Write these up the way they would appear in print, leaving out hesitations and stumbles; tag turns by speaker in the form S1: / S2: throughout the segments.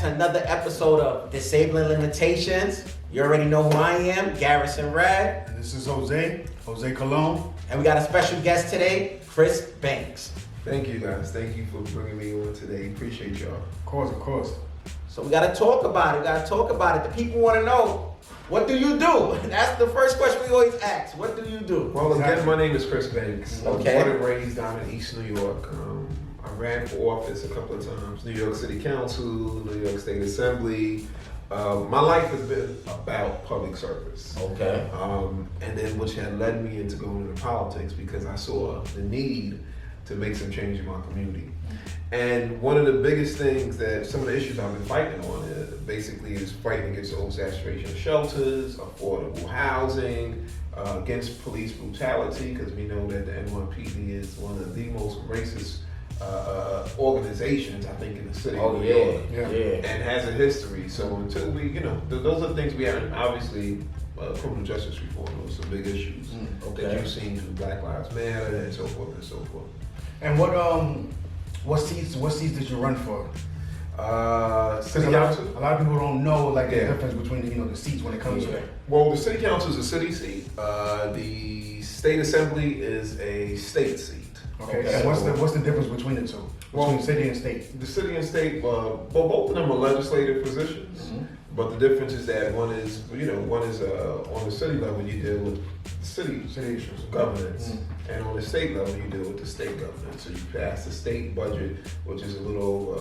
S1: to another episode of Disabling Limitations. You already know who I am, Garrison Rad.
S2: And this is Jose Colon.
S1: And we got a special guest today, Chris Banks.
S3: Thank you guys. Thank you for bringing me on today. Appreciate y'all.
S2: Of course.
S1: So we got to talk about it. The people want to know, what do you do? That's the first question we always ask. What do you do?
S3: Well, again, my name is Chris Banks.
S1: Okay.
S3: I'm born and raised down in East New York. I ran for office a couple of times. New York City Council, New York State Assembly. My life has been about public service.
S1: Okay.
S3: And then which had led me into going into politics because I saw the need to make some change in my community. And one of the biggest things that some of the issues I've been fighting on basically is fighting against the oversaturation of shelters, affordable housing, against police brutality, because we know that the NYPD is one of the most racist organizations, I think, in the city of New York, and has a history. So until we, those are the things we have. And obviously, criminal justice reform, those are some big issues that you've seen through Black Lives Matter and so forth and so forth.
S2: And what seats did you run for?
S3: City
S2: a
S3: council.
S2: lot of people don't know the difference between the seats when it comes to it.
S3: Well, the city council is a city seat. The state assembly is a state seat.
S2: Okay. And what's the difference between the two? Between city and state?
S3: The city and state, both of them are legislative positions.
S2: Mm-hmm.
S3: But the difference is that one is on the city level you deal with city issues, governance, and on the state level you deal with the state governance. So you pass the state budget, which is a little over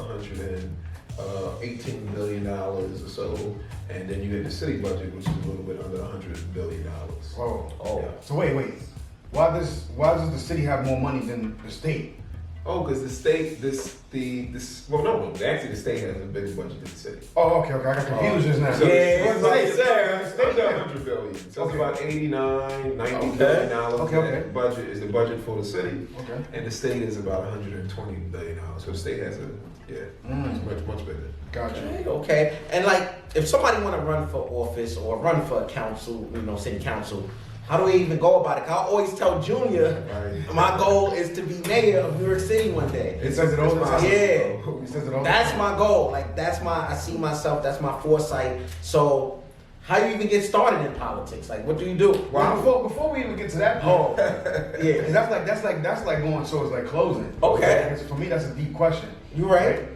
S3: $118 billion or so, and then you get the city budget, which is a little bit under $100 billion.
S2: Oh.
S3: Yeah.
S2: So wait. Why does the city have more money than the state?
S3: Oh, because the state, actually the state has a bigger budget than the city.
S2: Oh, okay. I got confused just now.
S3: So
S2: Yeah.
S3: the state's $100 billion. So it's about $89, $90 billion.
S2: Okay.
S3: Budget is the budget for the city.
S2: Okay.
S3: And the state is about $120 billion. So the state has it's much bigger.
S2: Gotcha.
S1: Okay. And if somebody want to run for office or run for a council, city council, how do we even go about it? I always tell Junior, my goal is to be mayor of New York City one day.
S2: It says it all the time.
S1: Yeah.
S2: He says it all the
S1: That's
S2: time.
S1: my goal. I see myself, that's my foresight. So how do you even get started in politics? What do you do?
S2: Well, before we even get to that point,
S1: Yeah.
S2: that's like going towards closing.
S1: Okay.
S2: Because for me, that's a deep question.
S1: You right.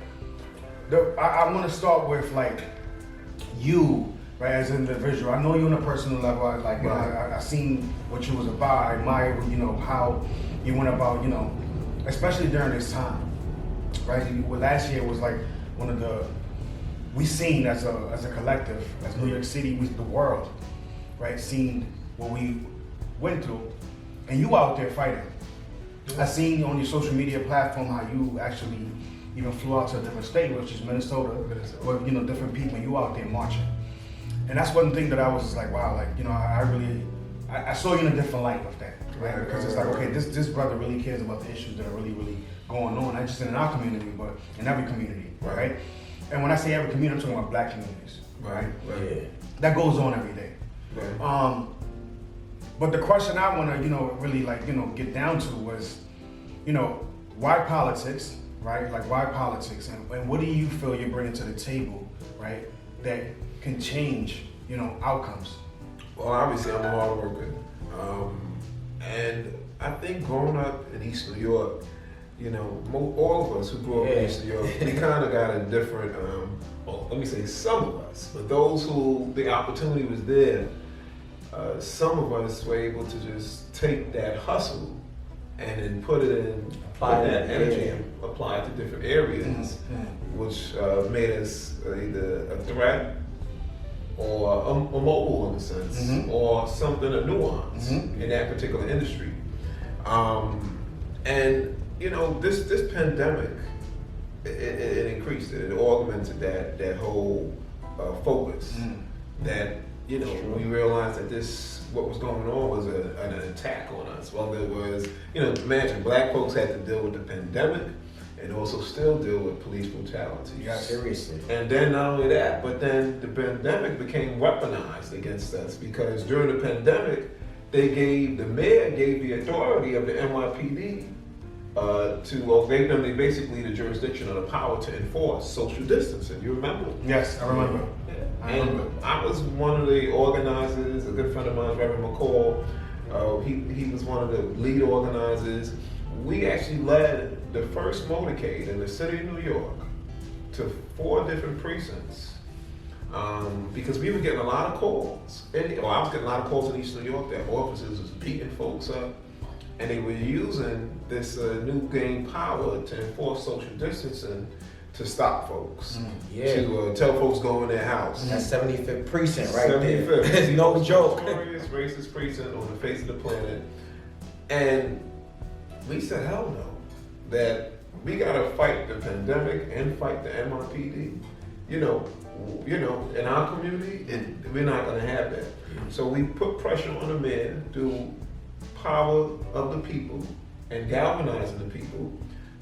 S2: I want to start with you. Right, as an individual, I know you on a personal level. I seen what you was about. I admire, how you went about, especially during this time. Right, last year was one of the we seen as a collective, as New York City, the world, right, seen what we went through, and you out there fighting. I seen on your social media platform how you actually even flew out to a different state, which is Minnesota, with different people, and you out there marching. And that's one thing that I was wow, I saw you in a different light with that, right? Because it's okay, this brother really cares about the issues that are really, really going on, not just in our community, but in every community, right? And when I say every community, I'm talking about Black communities, right?
S1: Yeah.
S2: That goes on every day.
S3: Right.
S2: But the question I want to, really get down to was, why politics, right? Why politics, and what do you feel you're bringing to the table, right? That can change, outcomes.
S3: Well, obviously, I'm a hard worker. And I think growing up in East New York, all of us who grew up in East New York, we kind of got a different, let me say some of us, but those who the opportunity was there, some of us were able to just take that hustle and then put that energy and apply it to different areas, which made us either a threat or a mobile in a sense, or something, a nuance in that particular industry. And this pandemic, it increased it augmented that whole focus. That we realized that what was going on was an attack on us. Well, there was, imagine Black folks had to deal with the pandemic and also still deal with police brutality.
S1: Yeah, seriously.
S3: And then not only that, but then the pandemic became weaponized against us because during the pandemic, the mayor gave the authority of the NYPD gave them basically the jurisdiction or the power to enforce social distancing. You remember?
S2: Yes, I remember.
S3: Yeah.
S2: I remember.
S3: And I was one of the organizers. A good friend of mine, Reverend McCall, he was one of the lead organizers. We actually led the first motorcade in the city of New York to 4 different precincts. Because we were getting a lot of calls. I was getting a lot of calls in East New York that officers was beating folks up. And they were using this new game power to enforce social distancing to stop folks. To tell folks go in their house.
S1: That's 75th precinct right
S3: 75th.
S1: there. It's no joke.
S3: Notorious racist precinct on the face of the planet. And we said, hell no. That we gotta fight the pandemic and fight the MRPD. You know, in our community, we're not gonna have that. So we put pressure on the men through power of the people and galvanizing the people.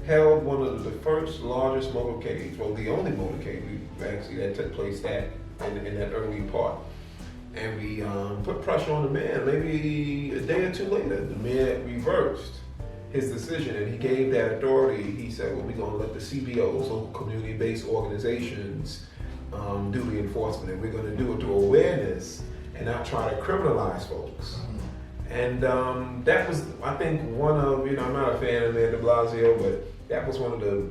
S3: Held one of the first largest motorcades, well, the only motorcade that took place in that early part. And we put pressure on the man. Maybe a day or two later, the man reversed his decision and he gave that authority. He said, well, we're going to let the CBOs, local community-based organizations, do the enforcement, and we're going to do it through awareness and not try to criminalize folks. And that was, I think, one of, I'm not a fan of Mayor de Blasio, but that was one of the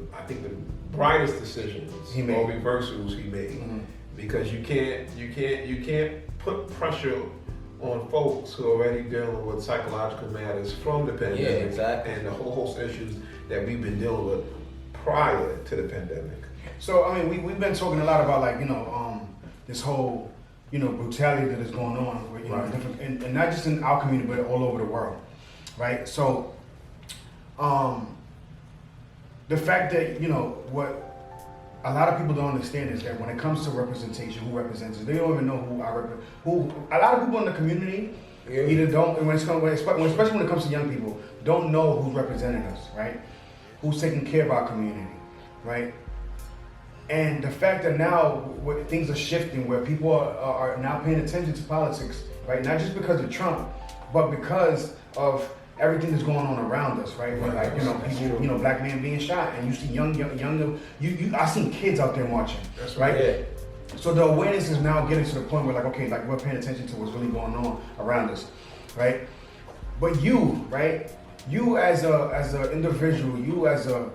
S3: brightest decisions or reversals he made. Because you can't put pressure on folks who are already dealing with psychological matters from the pandemic and the whole host of issues that we've been dealing with prior to the pandemic.
S2: So, I mean, we've been talking a lot about this whole, brutality that is going on, with, different, and not just in our community, but all over the world, right? So, the fact that, what a lot of people don't understand is that when it comes to representation, who represents us, they don't even know who a lot of people in the community either don't, especially when it comes to young people, don't know who's representing us, right? Who's taking care of our community, right? And the fact that now things are shifting, where people are now paying attention to politics, right? Not just because of Trump, but because of everything that's going on around us, right? People, black men being shot, and you see young, I seen kids out there marching, right? Yeah. So the awareness is now getting to the point where, we're paying attention to what's really going on around us, right? But you, right? You as a individual, you as a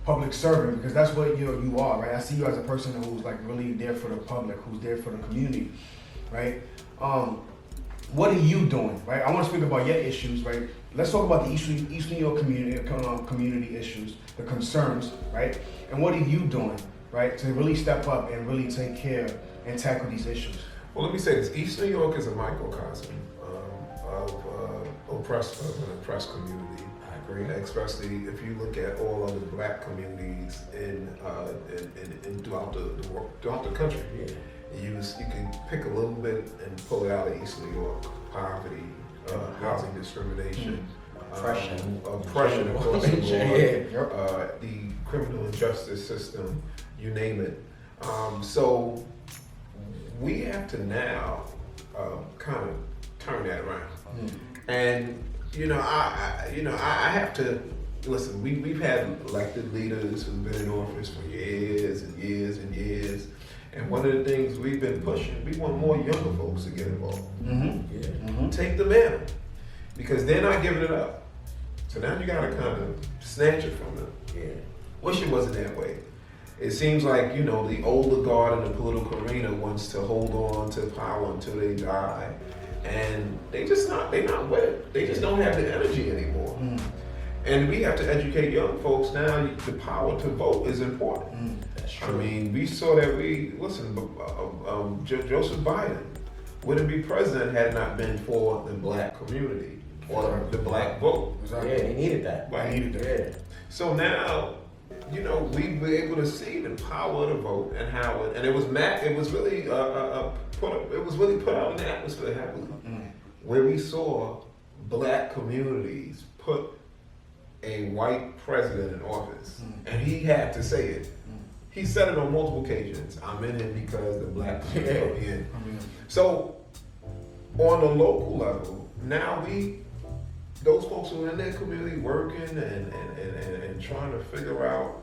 S2: public servant, because that's what you are, right? I see you as a person who's really there for the public, who's there for the community, right? What are you doing, right? I want to speak about your issues, right? Let's talk about the East New York community issues, the concerns, right? And what are you doing, right, to really step up and really take care and tackle these issues?
S3: Well, let me say this: East New York is a microcosm of an oppressed community. I agree. Especially if you look at all of the black communities in throughout the country. Yeah. You can pick a little bit and pull it out of East New York: poverty, housing discrimination, oppression across the board, the criminal justice system, you name it. So we have to now kind of turn that around. And I have to listen. We've had elected leaders who've been in office for years and years and years. And one of the things we've been pushing, we want more younger folks to get involved. Take the mantle, because they're not giving it up. So now you gotta kind of snatch it from them. Wish it wasn't that way. It seems like, the older guard in the political arena wants to hold on to power until they die. And they're not with it. They just don't have the energy anymore. And we have to educate young folks now. The power to vote is important. That's true. I mean, we saw that Joseph Biden wouldn't be president had it not been for the black community or the black vote.
S1: Exactly. Yeah, he needed that.
S3: Right. He needed that. Yeah. So now, we were able to see the power of the vote and how it was really put out in the atmosphere heavily, where we saw black communities put a white president in office, and he had to say it. He said it on multiple occasions. I'm in it because the black people are in. So on the local level, now we those folks who are in their community working and trying to figure out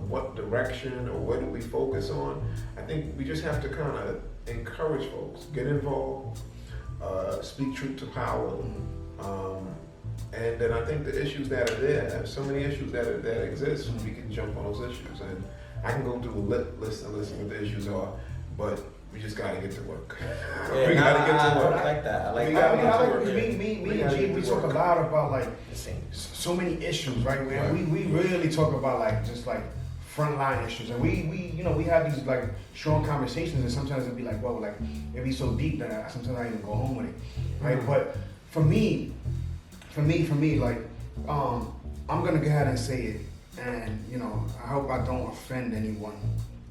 S3: what direction or what do we focus on, I think we just have to kind of encourage folks, get involved, speak truth to power. And then I think the issues that are there, so many issues that exist, we can jump on those issues. And I can go through a list and listen what the issues are, but we just gotta get to work.
S1: Yeah,
S3: we gotta get to work.
S1: I like that. I like
S2: Me and G, we talk a lot about like so many issues, right? And we really talk about like just like frontline issues, and we have these like strong conversations, and sometimes it'd be like, well, like it'd be so deep that sometimes I even go home with it, right? But for me, like I'm gonna go ahead and say it, and I hope I don't offend anyone,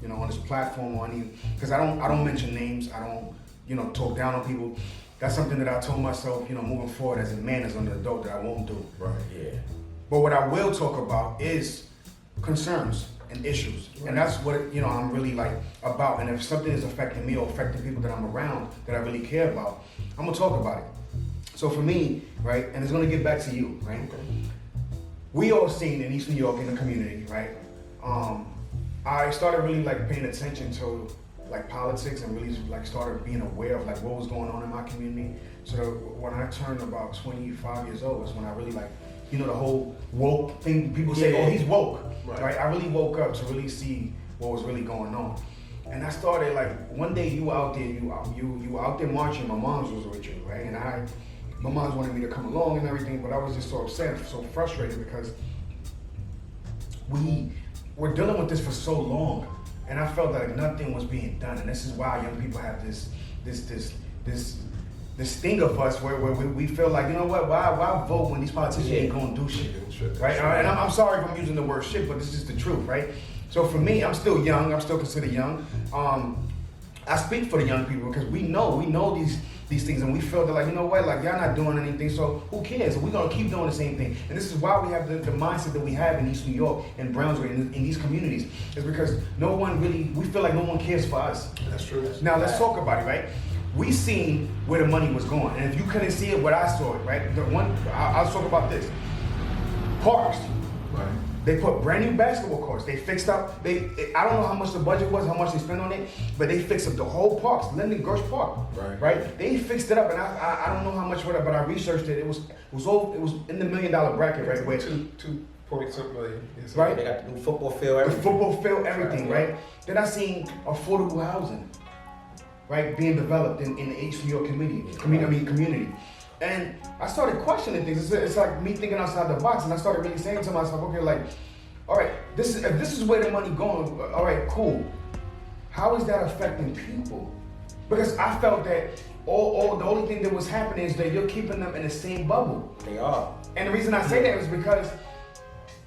S2: on this platform or any, because I don't mention names, I don't talk down on people. That's something that I told myself, moving forward as a man, as an adult, that I won't do.
S3: Right.
S1: Yeah.
S2: But what I will talk about is concerns and issues, and that's what I'm really like about. And if something is affecting me or affecting people that I'm around that I really care about, I'm gonna talk about it. So for me, right, and it's gonna get back to you, right? Okay. We all seen in East New York in the community, right? I started really like paying attention to like politics and really like started being aware of like what was going on in my community. So when I turned about 25 years old is when I really like, the whole woke thing. People say, oh, he's woke, right? I really woke up to really see what was really going on. And I started like, one day you out there marching, my mom's was with you, right? And my mom's wanted me to come along and everything, but I was just so upset, so frustrated because we're dealing with this for so long, and I felt like nothing was being done. And this is why young people have this thing of us where we feel like, why vote when these politicians ain't gonna do shit, right? And I'm sorry if I'm using the word shit, but this is the truth, right? So for me, I'm still young, I'm still considered young. I speak for the young people because we know these things, and we feel that like, like y'all not doing anything, so who cares? We're gonna keep doing the same thing. And this is why we have the mindset that we have in East New York and Brownsville in these communities, is because we feel like no one cares for us.
S3: That's true.
S2: Now let's talk about it, right? We seen where the money was going, and if you couldn't see it, what I saw it, right? I'll talk about this. Parks.
S3: Right.
S2: They put brand new basketball courts. They fixed up. I don't know how much the budget was, how much they spent on it, but they fixed up the whole parks, Linden Gersh Park. Right. They fixed it up, and I don't know how much for that, but I researched it. It was in the $1 million bracket, right? Where
S3: 2.something million. Yes,
S2: right.
S1: They got the new football field, everything.
S2: The football field, everything, right? Then I seen affordable housing, right, being developed in the East New York community. And I started questioning things. It's like me thinking outside the box, and I started really saying to myself, okay, like, all right, if this is where the money going, all right, cool. How is that affecting people? Because I felt that the only thing that was happening is that you're keeping them in the same bubble.
S1: They are.
S2: And the reason I say that is because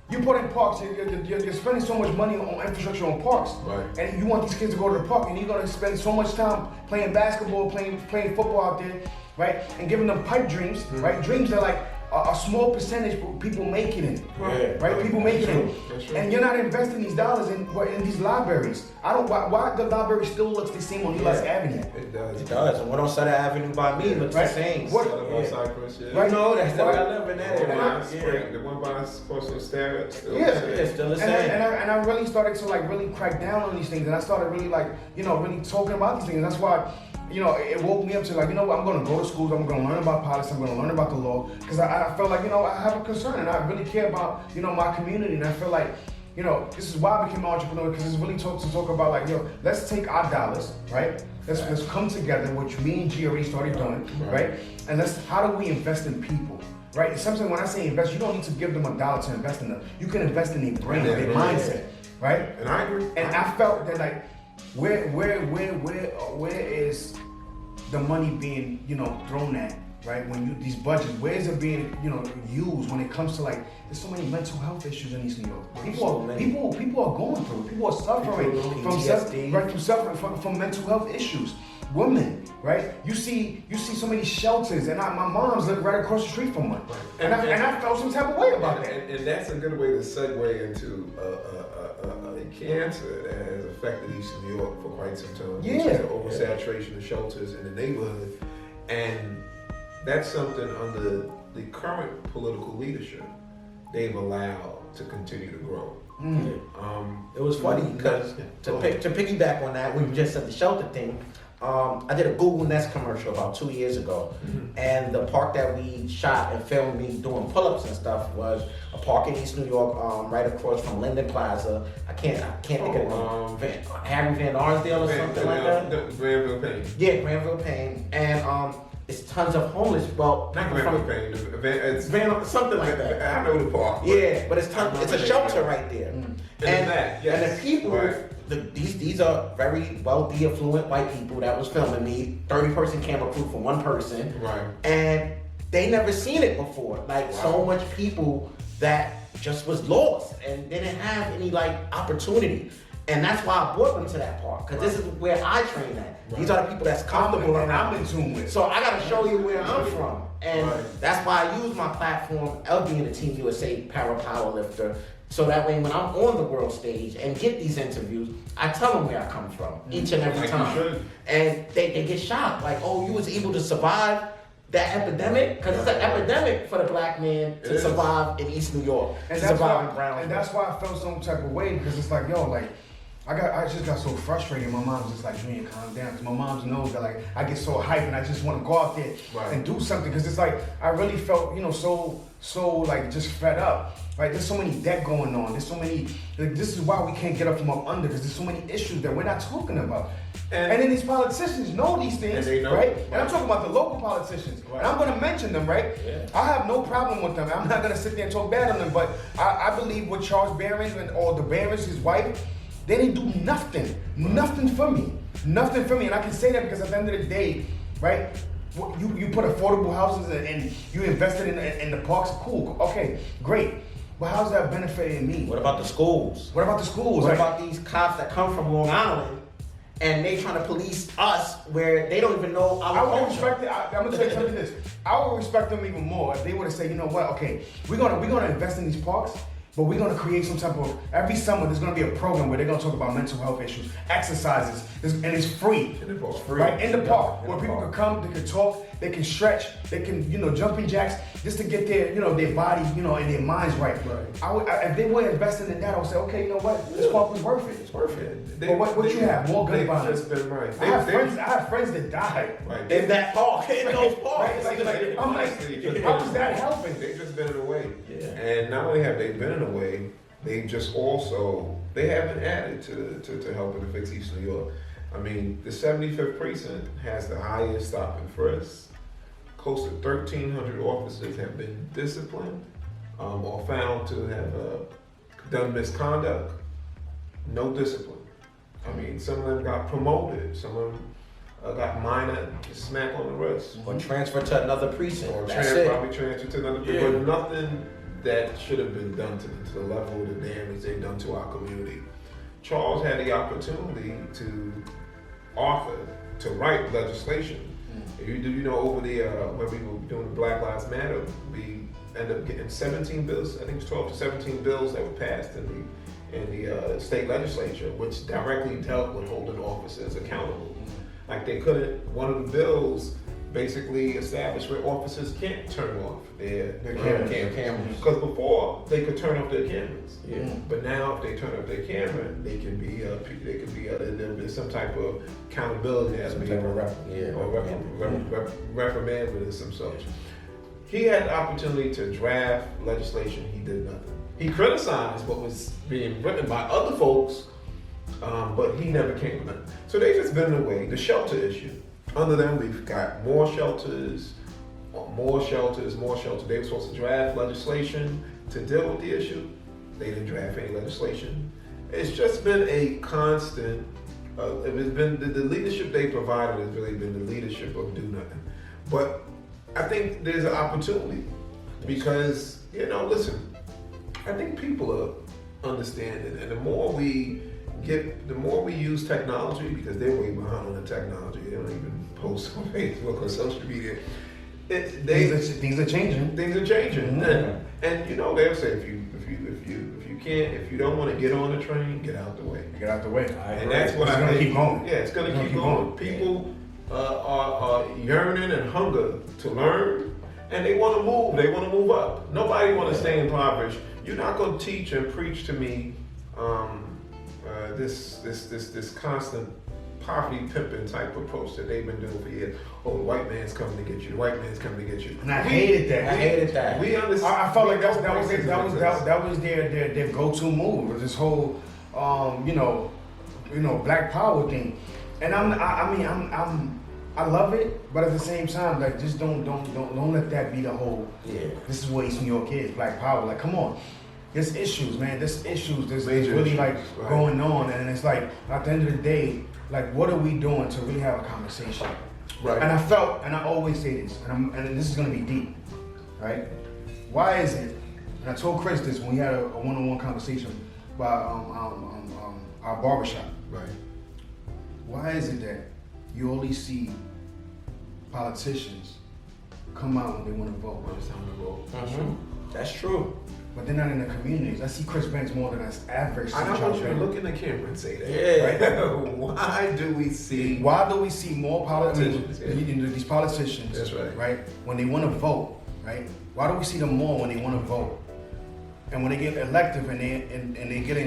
S2: you put in parks, you're spending so much money on infrastructure on parks,
S3: right?
S2: And you want these kids to go to the park, and you're gonna spend so much time playing basketball, playing football out there, right? And giving them pipe dreams, right? Dreams are like a small percentage of people making it, right? People making it, and you're not investing these dollars in these libraries. Why the library still looks the same on Elias Avenue?
S3: It does.
S1: It does. And what on Sutter Avenue by me looks the same.
S2: What?
S3: Cypress,
S2: Right?
S1: No, that's what I live in that.
S3: The one by Sports Stereo.
S1: It's still the same.
S2: And I really started to like really crack down on these things, and I started really like really talking about these things, and that's why. It woke me up to like, I'm going to go to schools, I'm going to learn about politics, I'm going to learn about the law, because I felt like, I have a concern, and I really care about, my community, and I feel like, this is why I became an entrepreneur, because it's really talk about like, let's take our dollars, right? Let's come together, which me and G already started doing, right? And how do we invest in people? Right? Sometimes when I say invest, you don't need to give them $1 to invest in them. You can invest in their brain, their mindset, right?
S3: And I agree.
S2: And I felt that like, where is the money being thrown at, right? When these budgets, where is it being used when it comes to like there's so many mental health issues in East New York. People are going through it. People are suffering from mental health issues. Women, right? You see so many shelters, and my mom's lived right across the street from one, and I felt some type of way about that.
S3: And that's a good way to segue into a cancer that has affected East New York for quite some time.
S2: Yeah.
S3: Which is the oversaturation of shelters in the neighborhood, and that's something under the current political leadership they've allowed to continue to grow.
S1: It was funny because to piggyback on that, when you just said the shelter thing, I did a Google Nest commercial about 2 years ago, and the park that we shot and filmed me doing pull-ups and stuff was a park in East New York, right across from Linden Plaza. I can't think of the name. Harry Van Arsdale or something like that.
S3: Granville Payne.
S1: Yeah, Granville Payne, and it's tons of homeless. Well,
S3: Not Granville Payne. It's
S1: something like that.
S3: I know the park.
S1: Yeah, but it's a shelter right there. And the people, these are very wealthy, affluent white people that was filming me, 30-person camera crew for one person.
S3: Right.
S1: And they never seen it before. Like so much people that just was lost and didn't have any like opportunity. And that's why I brought them to that park, because this is where I train at. These are the people that's comfortable
S2: and
S1: around.
S2: I'm in tune with.
S1: So I gotta show you where I'm from. And that's why I use my platform of being a Team USA para powerlifter. So that way when I'm on the world stage and get these interviews, I tell them where I come from each and every time. And they get shocked, like, oh, you was able to survive that epidemic? Because it's an epidemic for the black man to survive in East New York.
S2: And that's why I felt some type of way, because it's like, yo, like, I just got so frustrated. My mom's just like, Junior, calm down. Because my mom knows that, like, I get so hyped and I just want to go out there and do something. Because it's like, I really felt, so like, just fed up. Right? There's so many debt going on. There's so many, like, this is why we can't get up from up under, because there's so many issues that we're not talking about. And then these politicians know these things, right? And I'm talking about the local politicians. And I'm going to mention them, right? Yeah. I have no problem with them. I'm not going to sit there and talk bad on them, but I believe with Charles Barron or the Barrons, his wife, they didn't do nothing. Nothing for me. Nothing for me. And I can say that because at the end of the day, right? You put affordable houses and you invested in the parks, cool. Okay, great. But how's that benefiting me?
S1: What about the schools?
S2: What about the schools?
S1: What about these cops that come from Long Island and they trying to police us where they don't even know our culture?
S2: I would respect it. I'm gonna tell you something. This I would respect them even more if they would have said, you know what? Okay, we're gonna invest in these parks. But we're gonna create some type of, every summer there's gonna be a program where they're gonna talk about mental health issues, exercises, and it's free. Right? In the park, where people can come, they can talk, they can stretch, they can, jumping jacks, just to get their, their body, and their minds right. If they were investing in that, I would say, okay, you know what? This park was worth it.
S3: It's worth it.
S2: But what you have? More gun violence.
S3: I
S2: have friends that died.
S3: Right.
S1: In that park, in those parks.
S2: I'm like, how was that helping?
S3: They've just been in a way.
S1: Yeah.
S3: And not only have they been in a way, they just also, they haven't added to helping to fix East New York. I mean, the 75th precinct has the highest stop and frisk. Close to 1,300 officers have been disciplined or found to have done misconduct. No discipline. I mean, some of them got promoted. Some of them got minor smack on the wrist.
S1: Or transfer to another precinct.
S3: Or probably transfer to another precinct. But nothing that should have been done to the level of the damage they've done to our community. Charles had the opportunity to write legislation. Over the when we were doing the Black Lives Matter, we ended up getting 17 bills. I think it was 12 to 17 bills that were passed in the state legislature, which directly dealt with holding officers accountable. Like they couldn't. One of the bills basically established where officers can't turn off their cameras. Because before they could turn off their cameras. Yeah. But now if they turn off their camera, they can be there'll be some type of accountability as reprimandment or some such. He had the opportunity to draft legislation. He did nothing. He criticized what was being written by other folks, but he never came with it. So they just been in the way. The shelter issue. Under them, we've got more shelters. They were supposed to draft legislation to deal with the issue. They didn't draft any legislation. It's just been a constant. It's been the leadership they provided has really been the leadership of do nothing. But I think there's an opportunity because listen, I think people are understanding, and the more we use technology, because they're way behind on the technology. They don't even post on Facebook or social media.
S2: Things are changing.
S3: Things are changing, and they'll say if you don't want to get on the train, get out the way.
S2: Get out the way.
S3: And that's what
S2: it's gonna keep going.
S3: Yeah, it's gonna keep going. People are yearning and hunger to learn, and they want to move. They want to move up. Nobody want to stay impoverished. You're not going to teach and preach to me this constant poverty pimping type approach that they've been doing for years. Oh, the white man's coming to get you. The white man's coming to get you.
S2: And I hated that.
S3: We understand.
S2: I felt like that was their go-to move. Was this whole Black Power thing. And I love it, but at the same time, like, just don't let that be the whole. Yeah. This is what East New York is, Black Power. Like, come on, there's issues, man. There's really like going on, and it's like at the end of the day, like, what are we doing to really have a conversation? Right. And I always say this, and this is gonna be deep, right? Why is it? And I told Chris this when we had a one-on-one conversation about our barbershop.
S3: Right.
S2: Why is it that you only see politicians come out when they want to vote?
S3: It's time to vote.
S1: Mm-hmm. That's true.
S2: But they're not in the communities. I see Chris Banks more than us average.
S3: I don't want you to look in the camera and say that.
S1: Yeah.
S3: Right? Why do we see
S2: more politicians? These politicians.
S3: That's right.
S2: Right. When they want to vote, right? Why do we see them more when they want to vote? And when they get elected and they get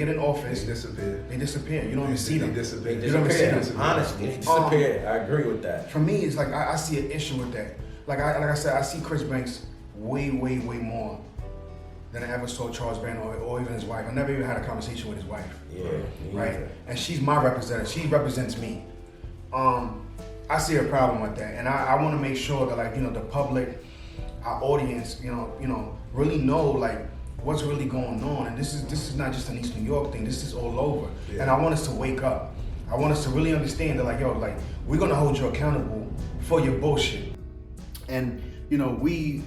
S2: in office,
S3: they disappear.
S2: They disappear. You don't even see them.
S3: They disappear.
S2: You don't even see them.
S1: Honestly, they disappear. I agree with that.
S2: For me, it's like I see an issue with that. Like I said, I see Chris Banks way more than I ever saw Charles Bannon or even his wife. I never even had a conversation with his wife.
S1: Yeah.
S2: Right? And she's my representative. She represents me. I see a problem with that. And I want to make sure that, like, the public, our audience, really know, like, what's really going on. And this is not just an East New York thing. This is all over. Yeah. And I want us to wake up. I want us to really understand that, like, we're going to hold you accountable for your bullshit. And we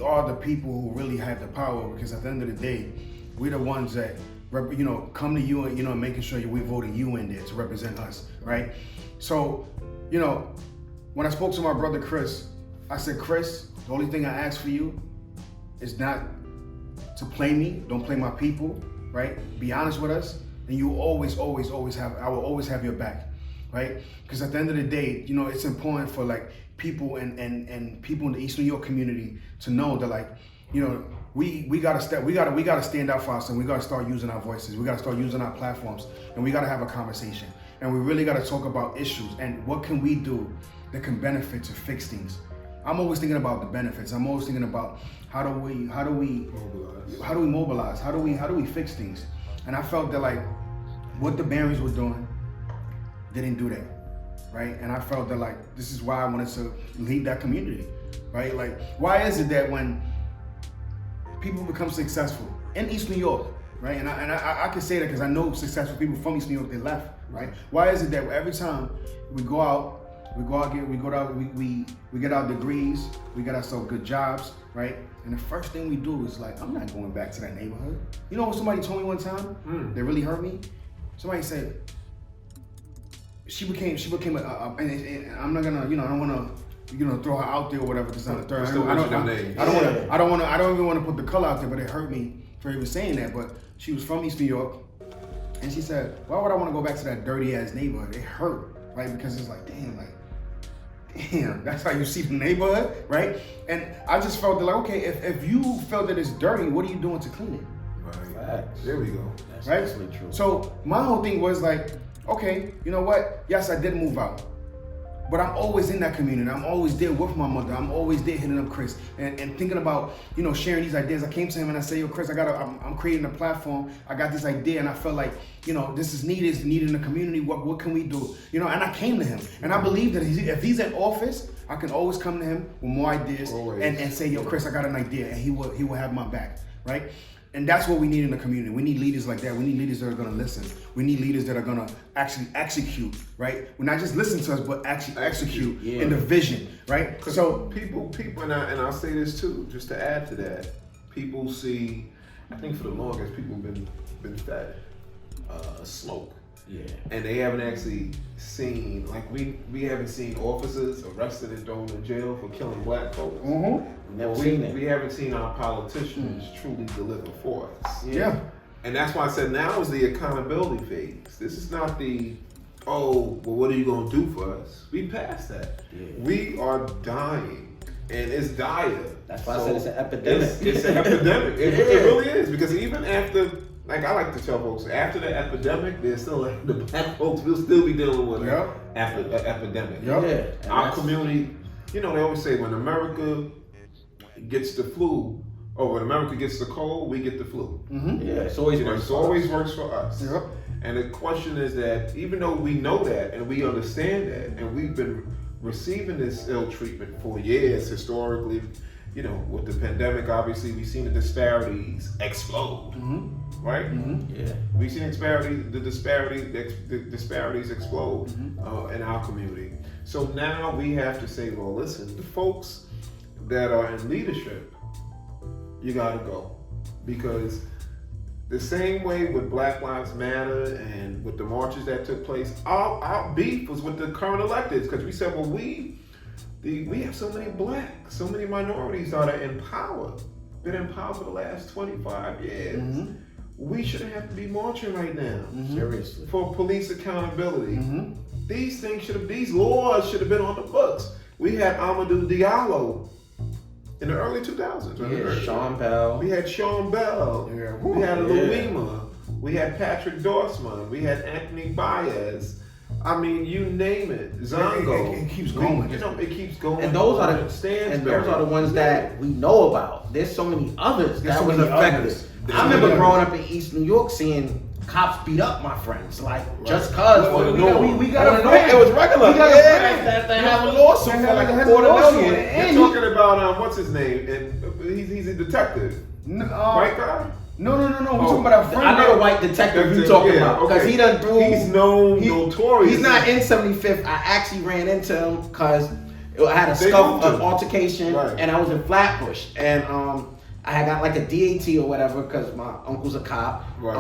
S2: are the people who really have the power, because at the end of the day, we're the ones that, come to you and, making sure we voted you in there to represent us, right? So, when I spoke to my brother Chris, I said, Chris, the only thing I ask for you is not to play me, don't play my people, right? Be honest with us, and you always have, I will always have your back, right? Because at the end of the day, it's important for, like, people and people in the East New York community to know that, like, we gotta stand out for us, and we gotta start using our voices. We gotta start using our platforms, and we gotta have a conversation, and we really gotta talk about issues and what can we do that can benefit to fix things. I'm always thinking about the benefits. I'm always thinking about how do we mobilize? How do we fix things? And I felt that, like, what the Barrys were doing didn't do that. Right? And I felt that, like, this is why I wanted to lead that community, right? Like, why is it that when people become successful in East New York, right? And I can say that because I know successful people from East New York, they left, right? Why is it that every time we get our degrees, we get ourselves good jobs, right? And the first thing we do is, like, I'm not going back to that neighborhood. You know what somebody told me one time that really hurt me? Somebody said, she became and I'm not gonna, I don't want to, throw her out there or whatever. Because I don't even want to put the color out there, but it hurt me for even saying that. But she was from East New York, and she said, "Why would I want to go back to that dirty ass neighborhood?" It hurt, right? Because it's like, damn, that's how you see the neighborhood, right? And I just felt that, like, okay, if you felt that it's dirty, what are you doing to clean it?
S3: Right. There we go.
S1: That's
S2: right.
S1: Absolutely true.
S2: So my whole thing was like, okay, you know what? Yes, I did move out, but I'm always in that community. I'm always there with my mother. I'm always there hitting up Chris and thinking about, sharing these ideas. I came to him and I said, yo, Chris, I'm creating a platform. I got this idea and I felt like, this is needed in the community. What can we do? And I came to him and I believe that if he's in office, I can always come to him with more ideas and say, yo, Chris, I got an idea, and he will have my back, right? And that's what we need in the community. We need leaders like that. We need leaders that are going to listen. We need leaders that are going to actually execute, right? We're not just listen to us, but actually execute in the vision, right?
S3: So people, and I'll say this too, just to add to that, people see, I think for the longest, people have been fed smoke. Yeah. And they haven't actually seen, like, we haven't seen officers arrested and thrown in jail for killing black folks. Mm-hmm. We haven't seen our politicians truly deliver for us.
S2: Yeah.
S3: And that's why I said now is the accountability phase. This is not the oh, well, what are you gonna do for us? We passed that.
S1: Yeah.
S3: We are dying, and it's dire.
S1: That's why I said it's an epidemic.
S3: It's an epidemic. It really is, because even after, like I like to tell folks, after the epidemic, there's still the black folks will still be dealing with an epidemic.
S1: Yeah.
S3: Our community, they always say when America gets the flu, or when America gets the cold, we get the flu.
S1: Mm-hmm. Yeah, it's always
S3: works. It always works for us. Yep. And the question is that even though we know that and we understand that, and we've been receiving this ill treatment for years historically, with the pandemic, obviously we've seen the disparities explode, right? Mm-hmm. Yeah, we've seen the disparities explode in our community. So now we have to say, well, listen, the folks that are in leadership, you gotta go, because the same way with Black Lives Matter and with the marches that took place, our beef was with the current electeds, because we said, well, we have so many minorities that are in power, been in power for the last 25 years. Mm-hmm. We shouldn't have to be marching right now. Mm-hmm. Seriously. For police accountability. Mm-hmm. These laws should have been on the books. We had Amadou Diallo in the early 2000s.
S1: Yeah, Sean Bell.
S3: We had Sean Bell. Yeah. We had Louima. We had Patrick Dorsman. We had Anthony Baez. I mean, you name it. Zongo.
S2: It keeps going.
S3: It keeps going.
S1: And those are the ones that we know about. There's so many others that was affected. I remember growing up in East New York seeing cops beat up my friends, just cause.
S2: We got a friend.
S1: It was regular. We got a friend that have a lawsuit for like $250,000.
S3: You're talking about what's his name? And he's a detective. White guy.
S2: No. We're talking about our friend.
S1: I know the white detective you talking about, because he done threw.
S3: He's notorious.
S1: He's not in 75th. I actually ran into him because I had an altercation, and I was in Flatbush, and I had got like a DAT or whatever because my uncle's a cop. Right.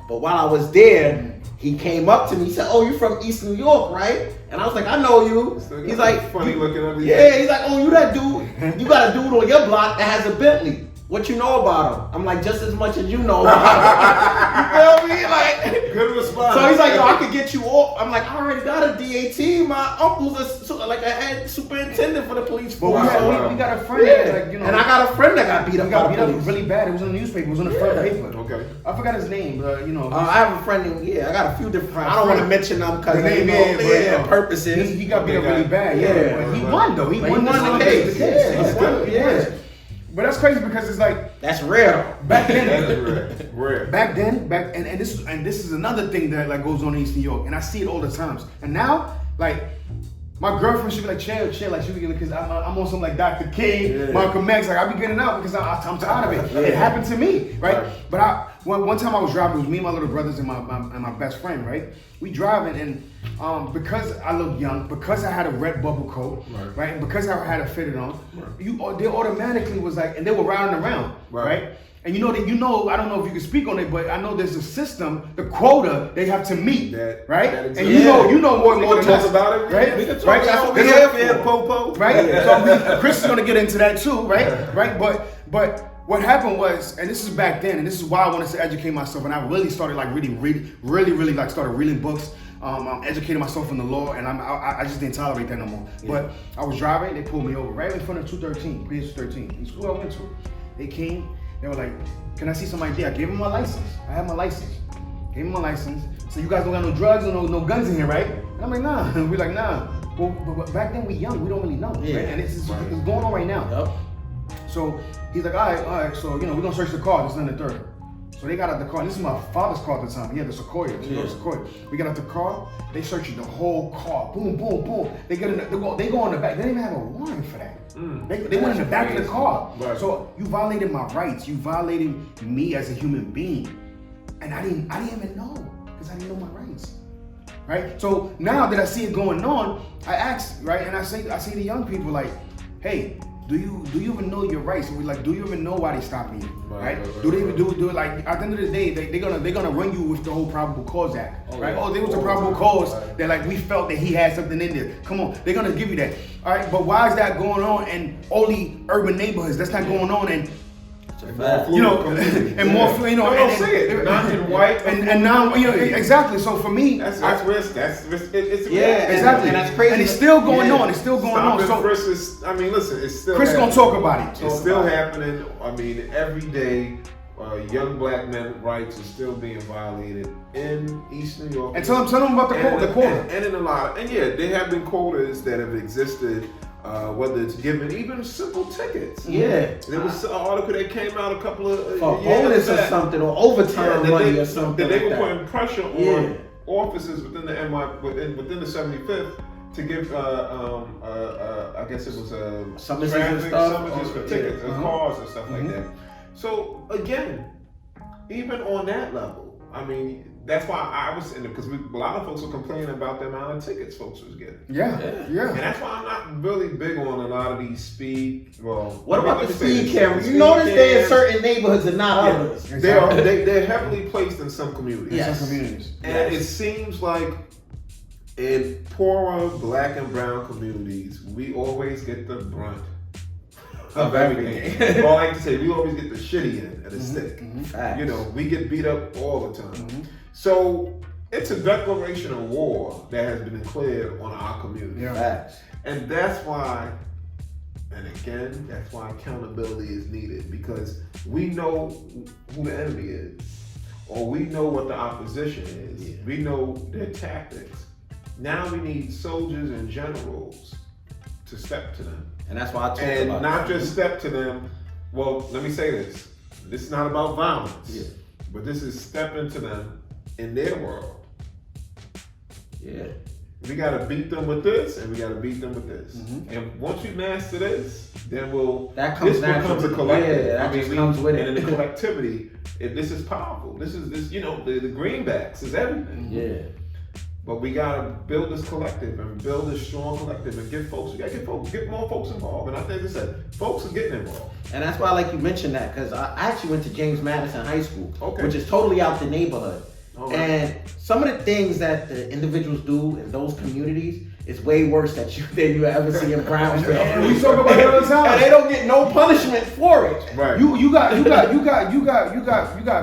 S1: But while I was there, he came up to me. He said, "Oh, you from East New York, right?" And I was like, "I know you." He's like,
S3: "Funny looking at me."
S1: Yeah, he's like, "Oh, you that dude? You got a dude on your block that has a Bentley. What you know about him?" I'm like, "Just as much as you know about him." You feel me? Like,
S3: good response.
S1: So he's like, "Yo, I could get you off." I'm like, "I already got a DAT. My uncle's a head superintendent for the police force."
S2: But we got a friend that,
S1: and I got a friend that got beat up.
S2: Got beat up really bad. It was in the newspaper. It was in the front paper.
S3: Okay.
S2: I forgot his name.
S1: I have a friend. I got a few different friends. I don't want to mention them because purposes.
S2: He got beat up really bad. Yeah. He won though. He won the case.
S1: Yeah.
S2: But that's crazy because it's like
S1: that's rare.
S2: Back then,
S3: that's rare.
S2: Back then, and this is another thing that like goes on in East New York, and I see it all the times. And now, like my girlfriend, she be like, chill, like she be getting, because I'm on some like Dr. King, Malcolm X, like I be getting out because I'm tired of it. Yeah. It happened to me, right? But one time I was driving, it was me and my little brothers and my best friend, right? We driving, and because I look young, because I had a red bubble coat, right? And because I had it fitted on, they automatically was like, and they were riding around, right? And I don't know if you can speak on it, but I know there's a system, the quota they have to meet, right? And you know more than us
S3: about it,
S2: right?
S3: We can talk about it.
S2: There's Popo, right? So Chris is gonna get into that too, right? But what happened was, and this is back then, and this is why I wanted to educate myself, and I really started like really like started reading books. I'm educating myself in the law, and I just didn't tolerate that no more. Yeah. But I was driving, they pulled me over right in front of 213, PS13, the school I went to. They came, they were like, "Can I see some ID?" I gave them my license. I had my license. Gave them my license. So you guys don't got no drugs or no guns in here, right? And I'm like, nah. We're like, nah. Well, but back then we young, we don't really know, right? And it's going on right now. Yep. So he's like, all right. So we're gonna search the car. This is in the third. So they got out the car. This is my father's car at the time. He had the Sequoia. We got out the car. They searched the whole car. Boom, boom, boom. They go on the back. They didn't even have a warrant for that. They went in the back of the car. Right. So you violated my rights. You violated me as a human being, and I didn't even know because I didn't know my rights. Right. So now that I see it going on, I ask, right, and I say to young people like, hey, do you even know your rights? And we're like, do you even know why they stopping you? Right? Do they even do it? Like at the end of the day, they're gonna run you with the whole probable cause act, right? Oh, there was a probable cause that like we felt that he had something in there. Come on, they're gonna give you that. All right, but why is that going on in only urban neighborhoods? That's not going on in You know, and more, you know,
S3: don't say it. Not in white
S2: and now, you know, exactly. So for me,
S3: it's
S2: exactly,
S1: and that's crazy.
S2: And it's still going on. It's still going on. So
S3: Chris is, I mean, listen, it's still.
S2: Chris gonna talk about it.
S3: It's still happening. I mean, every day, young black men's rights are still being violated in East New York.
S2: And tell them about the quota.
S3: And in a lot, and yeah, there have been quotas that have existed. Whether it's given even simple tickets.
S1: Yeah.
S3: There was an article that came out a couple of
S1: for bonus or something, or overtime money or something.
S3: That they were
S1: like
S3: putting pressure on officers within the within the 75th to give I guess it was
S1: summonses
S3: for tickets and cars and stuff like that. So again, even on that level, I mean, that's why I was in it, because a lot of folks were complaining about the amount of tickets folks was getting.
S2: Yeah.
S3: And that's why I'm not really big on a lot of these speed. Well,
S1: what about the speed cameras? You notice they're in certain neighborhoods and not others.
S3: They're heavily placed in some communities.
S2: Yes. Some communities.
S3: And it seems like in poorer black and brown communities, we always get the brunt of everything. All I like to say, we always get the shitty end of the stick. You know, we get beat up all the time. So it's a declaration of war that has been declared on our community. And that's why, and again, that's why accountability is needed, because we know who the enemy is, or we know what the opposition is. We know their tactics. Now we need soldiers and generals to step to them.
S1: And that's why I talk about
S3: And not just step to them. Well, let me say this. This is not about violence, but this is stepping to them in their world. We gotta beat them with this, and we gotta beat them with this. And once we master this, then this becomes a collective.
S1: I mean, comes with it.
S3: And in the collectivity, this is powerful. This, you know, the greenbacks is everything. But we gotta build this collective and build this strong collective and get more folks involved. And I think, as I said, folks are getting involved.
S1: And that's why, like you mentioned that, because I actually went to James Madison High School, which is totally out the neighborhood. And some of the things that the individuals do in those communities is way worse than you ever see in Brownsville.
S2: And we talk about it all the time.
S1: And they don't get no punishment for it.
S3: Right.
S2: You got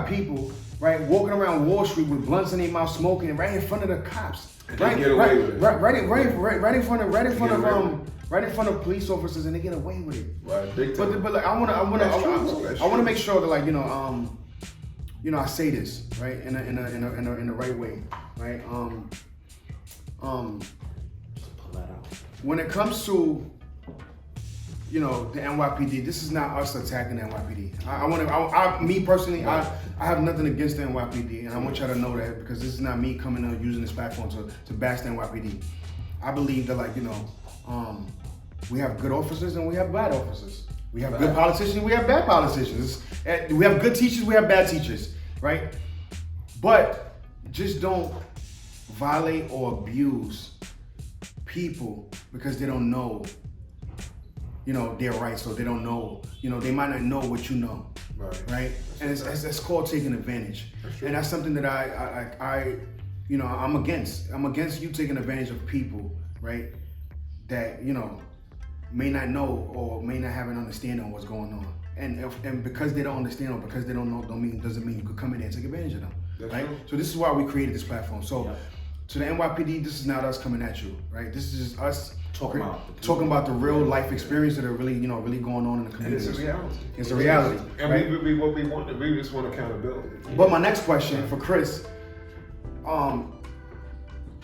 S2: people, right, walking around Wall Street with blunts in their mouth, smoking right in front of the cops. Right in front of police officers, and they get away with it.
S3: Right. Big time.
S2: But like, I wanna make sure that, like, I say this right in the right way, right?
S1: Just pull that out.
S2: When it comes to, the NYPD, this is not us attacking the NYPD. Me personally, I have nothing against the NYPD, and I want y'all to know that, because this is not me coming out using this platform to bash the NYPD. I believe that, like, we have good officers and we have bad officers. We have good politicians, we have bad politicians. We have good teachers, we have bad teachers, right? But just don't violate or abuse people because they don't know, their rights, or they don't know, they might not know what you know, right? And it's called taking advantage. And that's something that I'm against. I'm against you taking advantage of people, right? That, may not know or may not have an understanding of what's going on. And because they don't understand or because they don't know, doesn't mean you could come in there and take advantage of them, right? True. So this is why we created this platform. So to the NYPD, this is not us coming at you, right? This is just us talking about the real life experience that are really, really going on in the community.
S3: And it's a reality.
S2: It's a reality.
S3: And
S2: right?
S3: we just want accountability.
S2: But my next question for Chris,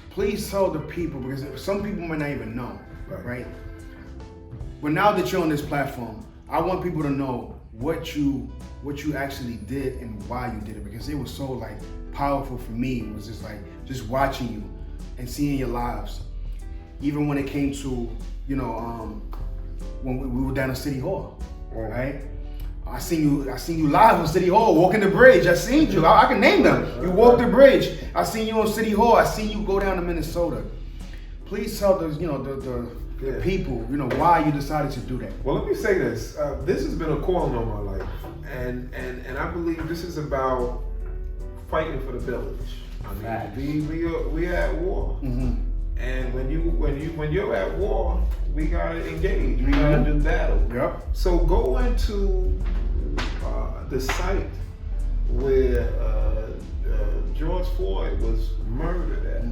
S2: please tell the people, because some people might not even know, right? But now that you're on this platform, I want people to know what you actually did and why you did it, because it was so, like, powerful for me. It was just like just watching you and seeing your lives. Even when it came to, when we were down at City Hall, right? I seen you live on City Hall, walking the bridge. I seen you. I can name them. You walked the bridge. I seen you on City Hall. I seen you go down to Minnesota. Please tell the people, why you decided to do that.
S3: Well, let me say this. This has been a calling on my life, and I believe this is about fighting for the village. I mean, we are at war, and when you're at war, we gotta engage. We gotta do battle.
S2: Yep.
S3: So go into the site where George Floyd was murdered at,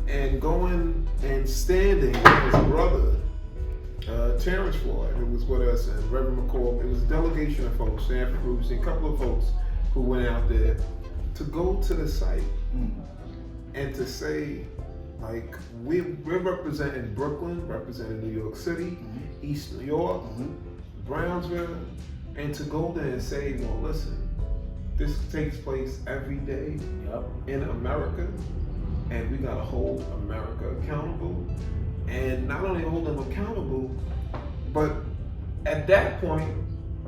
S3: and going and standing with his brother, Terrence Floyd, who was with us, and Reverend McCall. It was a delegation of folks, Stanford groups, and a couple of folks who went out there to go to the site and to say, like, we're representing Brooklyn, representing New York City, East New York, Brownsville, and to go there and say, well, listen, this takes place every day in America, and we gotta hold America accountable. And not only hold them accountable, but at that point,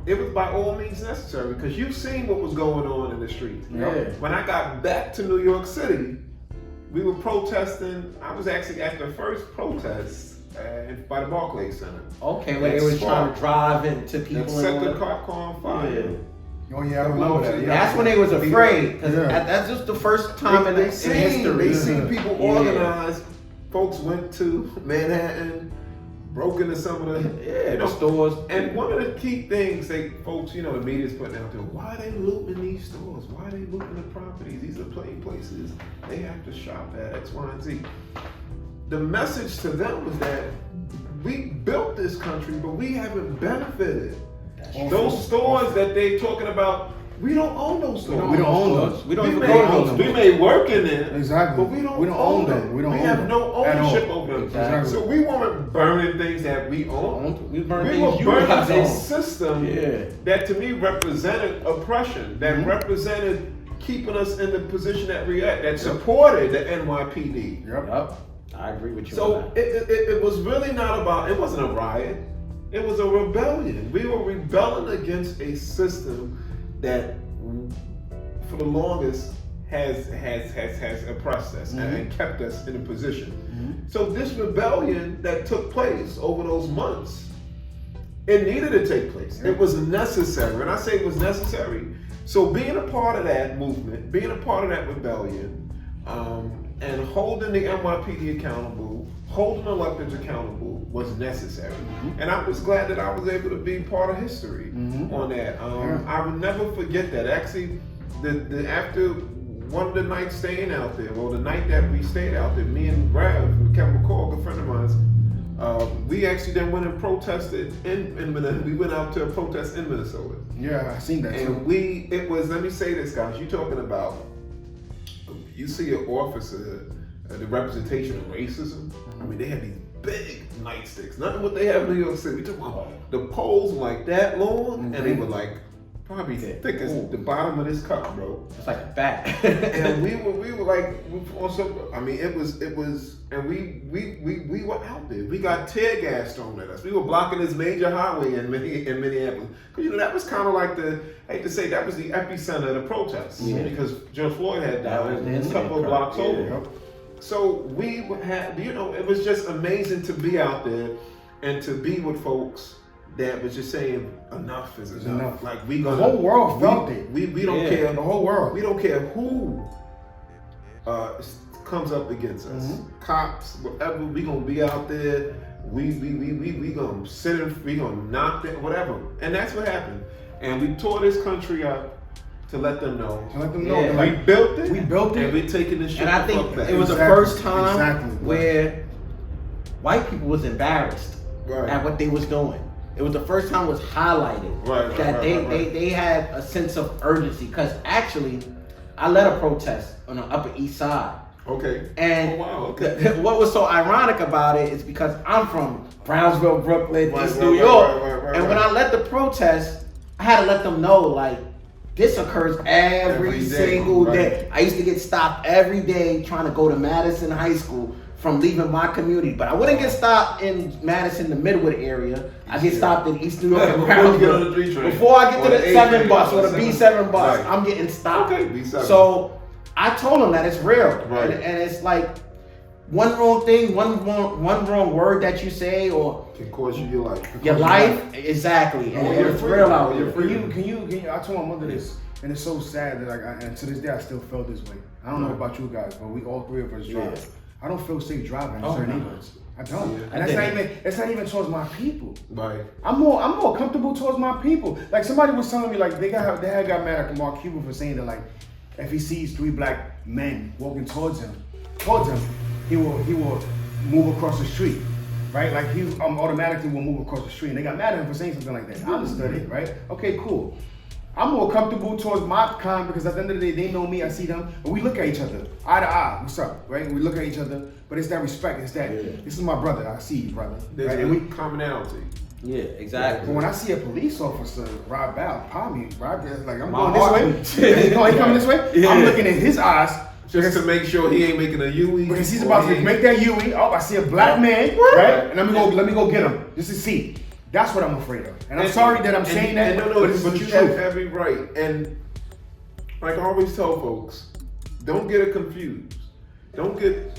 S3: it was by all means necessary, because you've seen what was going on in the streets. When I got back to New York City, we were protesting. I was actually at the first protest by the Barclays Center.
S1: Okay, when they were trying to drive into people and
S3: set the car on fire.
S2: Oh yeah, I remember that.
S1: That's when they was afraid, because that's just the first time in history.
S3: They seen people organized. Folks went to Manhattan, broke into some of the
S1: stores.
S3: And one of the key things folks, the media's putting out there, why are they looting these stores? Why are they looting the properties? These are plain places they have to shop at, X, Y, and Z. The message to them was that we built this country, but we haven't benefited. Those stores that they talking about, we don't own those stores.
S2: We don't own those.
S1: We don't even own them.
S3: We may work in there,
S2: exactly,
S3: but we don't
S2: own them.
S3: We have no ownership over them.
S1: Exactly.
S3: So we weren't burning things that we own.
S1: We
S3: were
S1: burning
S3: burning a system that to me represented oppression, that represented keeping us in the position that we at, that supported the NYPD.
S1: Yep. I agree with you.
S3: So it was really not about, it wasn't a riot, it was a rebellion. We were rebelling against a system that for the longest has oppressed us and kept us in a position. So this rebellion that took place over those months, it needed to take place. It was necessary, and I say it was necessary. So being a part of that movement, being a part of that rebellion, and holding the NYPD accountable, holding electeds accountable was necessary. And I was glad that I was able to be part of history on that. I would never forget that. Actually, after one of the nights staying out there, well, the night that we stayed out there, me and Kevin McCall, a good friend of mine, we actually then went and protested in Minnesota. We went out to a protest in Minnesota.
S2: Yeah, I seen that too.
S3: And it was, let me say this, guys, you're talking about, you see an officer, the representation of racism. I mean, they had these big nightsticks, nothing what they have in New York City. We talking about the poles were like that long, and they were like probably thick as the bottom of this cup, bro.
S1: It's like a bat.
S3: And we were like, also, I mean, it was, and we were out there. We got tear gas thrown at us. We were blocking this major highway in Minneapolis. Because, that was kind of like I hate to say, that was the epicenter of the protests. Because George Floyd had died a couple of blocks over. So we had, it was just amazing to be out there and to be with folks that was just saying enough is enough. Like the
S2: whole world felt it.
S3: We don't care.
S2: The whole world.
S3: We don't care who comes up against us. Cops, whatever. We gonna be out there. We gonna sit in. We gonna knock them, whatever. And that's what happened. And we tore this country up to let them know. We built it. And we're taking this shit.
S1: And I think it was the first time where white people was embarrassed at what they was doing. It was the first time it was highlighted that they had a sense of urgency. Because actually, I led a protest on the Upper East Side.
S3: Okay.
S1: And what was so ironic about it is because I'm from Brownsville, Brooklyn, East New York. And when I led the protest, I had to let them know, like, this occurs every single day. I used to get stopped every day trying to go to Madison High School from leaving my community. But I wouldn't get stopped in Madison, the Midwood area. I get stopped in East New York and Brownsville. Before I get to the 7 bus or the B7 bus, I'm getting stopped. So I told them that it's real. And it's like one wrong thing, one wrong word that you say or
S3: can cost you your life.
S1: Your life, exactly. And it's real out there.
S2: Can you? I told my mother this, and it's so sad that and to this day I still felt this way. I don't know about you guys, but we all three of us drive. I don't feel safe driving in certain neighborhoods. I don't.
S3: Yeah.
S2: And that's not even towards my people.
S3: Right.
S2: I'm more comfortable towards my people. Like somebody was telling me, like they had got mad at Mark Cuban for saying that, like, if he sees 3 black men walking towards him, he will move across the street, right? Like he automatically will move across the street. And they got mad at him for saying something like that. I understood it, right? Okay, cool. I'm more comfortable towards my kind because at the end of the day, they know me, I see them, and we look at each other, eye to eye. What's up, right? We look at each other, but it's that respect. It's that this is my brother. I see you, brother.
S3: There's
S2: right?
S3: and commonality.
S1: Yeah, exactly.
S2: But when I see a police officer ride by, like I'm going this way, he coming this way. Yeah. I'm looking in his eyes
S3: just to make sure he ain't making a Yui.
S2: Because he's about to make that Yui. Oh, I see a black man, right? And let me go get him just to see. That's what I'm afraid of. And I'm sorry that I'm saying that,
S3: but you have every right. And like I always tell folks, don't get it confused. Don't get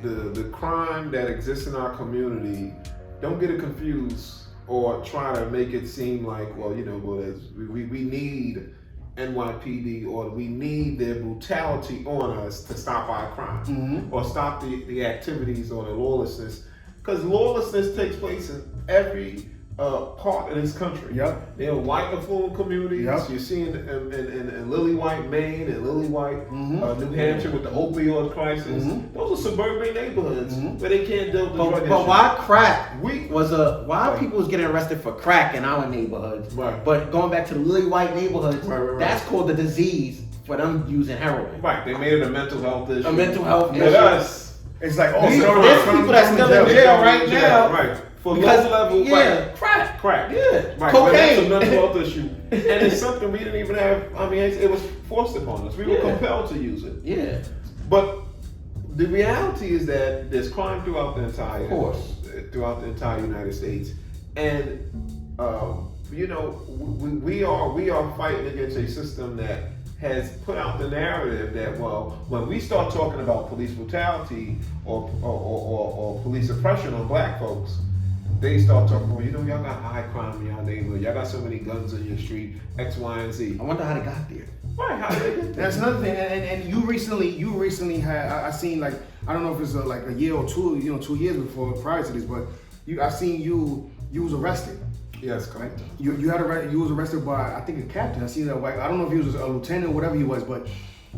S3: the crime that exists in our community, don't get it confused or try to make it seem like, well, we need NYPD or we need their brutality on us to stop our crime or stop the activities or the lawlessness. Because lawlessness takes place in every part of this country.
S2: Yep.
S3: There are white affluent communities.
S2: Yep.
S3: You're seeing in Lily White, Maine, and Lily White, New Hampshire with the opioid crisis. Those are suburban neighborhoods where they can't deal with the drug issue.
S1: But why crack why people was getting arrested for crack in our neighborhoods?
S3: Right.
S1: But going back to the Lily White neighborhoods, that's called the disease for them using heroin.
S3: Right. They made it a mental health issue.
S1: A mental health issue.
S3: With us.
S2: It's like,
S1: there's people that's still in jail right now.
S3: Right. For low level, crack.
S1: Yeah.
S3: Right.
S1: Cocaine.
S3: That's a mental health issue. And it's something we didn't even have, it was forced upon us. We were compelled to use it.
S1: Yeah.
S3: But the reality is that there's crime throughout the entire, United States. And, we are fighting against a system that has put out the narrative that, well, when we start talking about police brutality or police oppression on black folks, they start talking about, y'all got high crime in y'all neighborhood, y'all got so many guns in your street, X, Y, and Z.
S1: I wonder how they got there.
S3: Right, how they get there.
S2: That's another thing. And you recently had, I seen, like, I don't know if it's like a year or two, 2 years before, prior to this, but I seen you was arrested.
S3: Yes, correct.
S2: You was arrested by, I think, a captain. I seen that white. I don't know if he was a lieutenant or whatever he was, but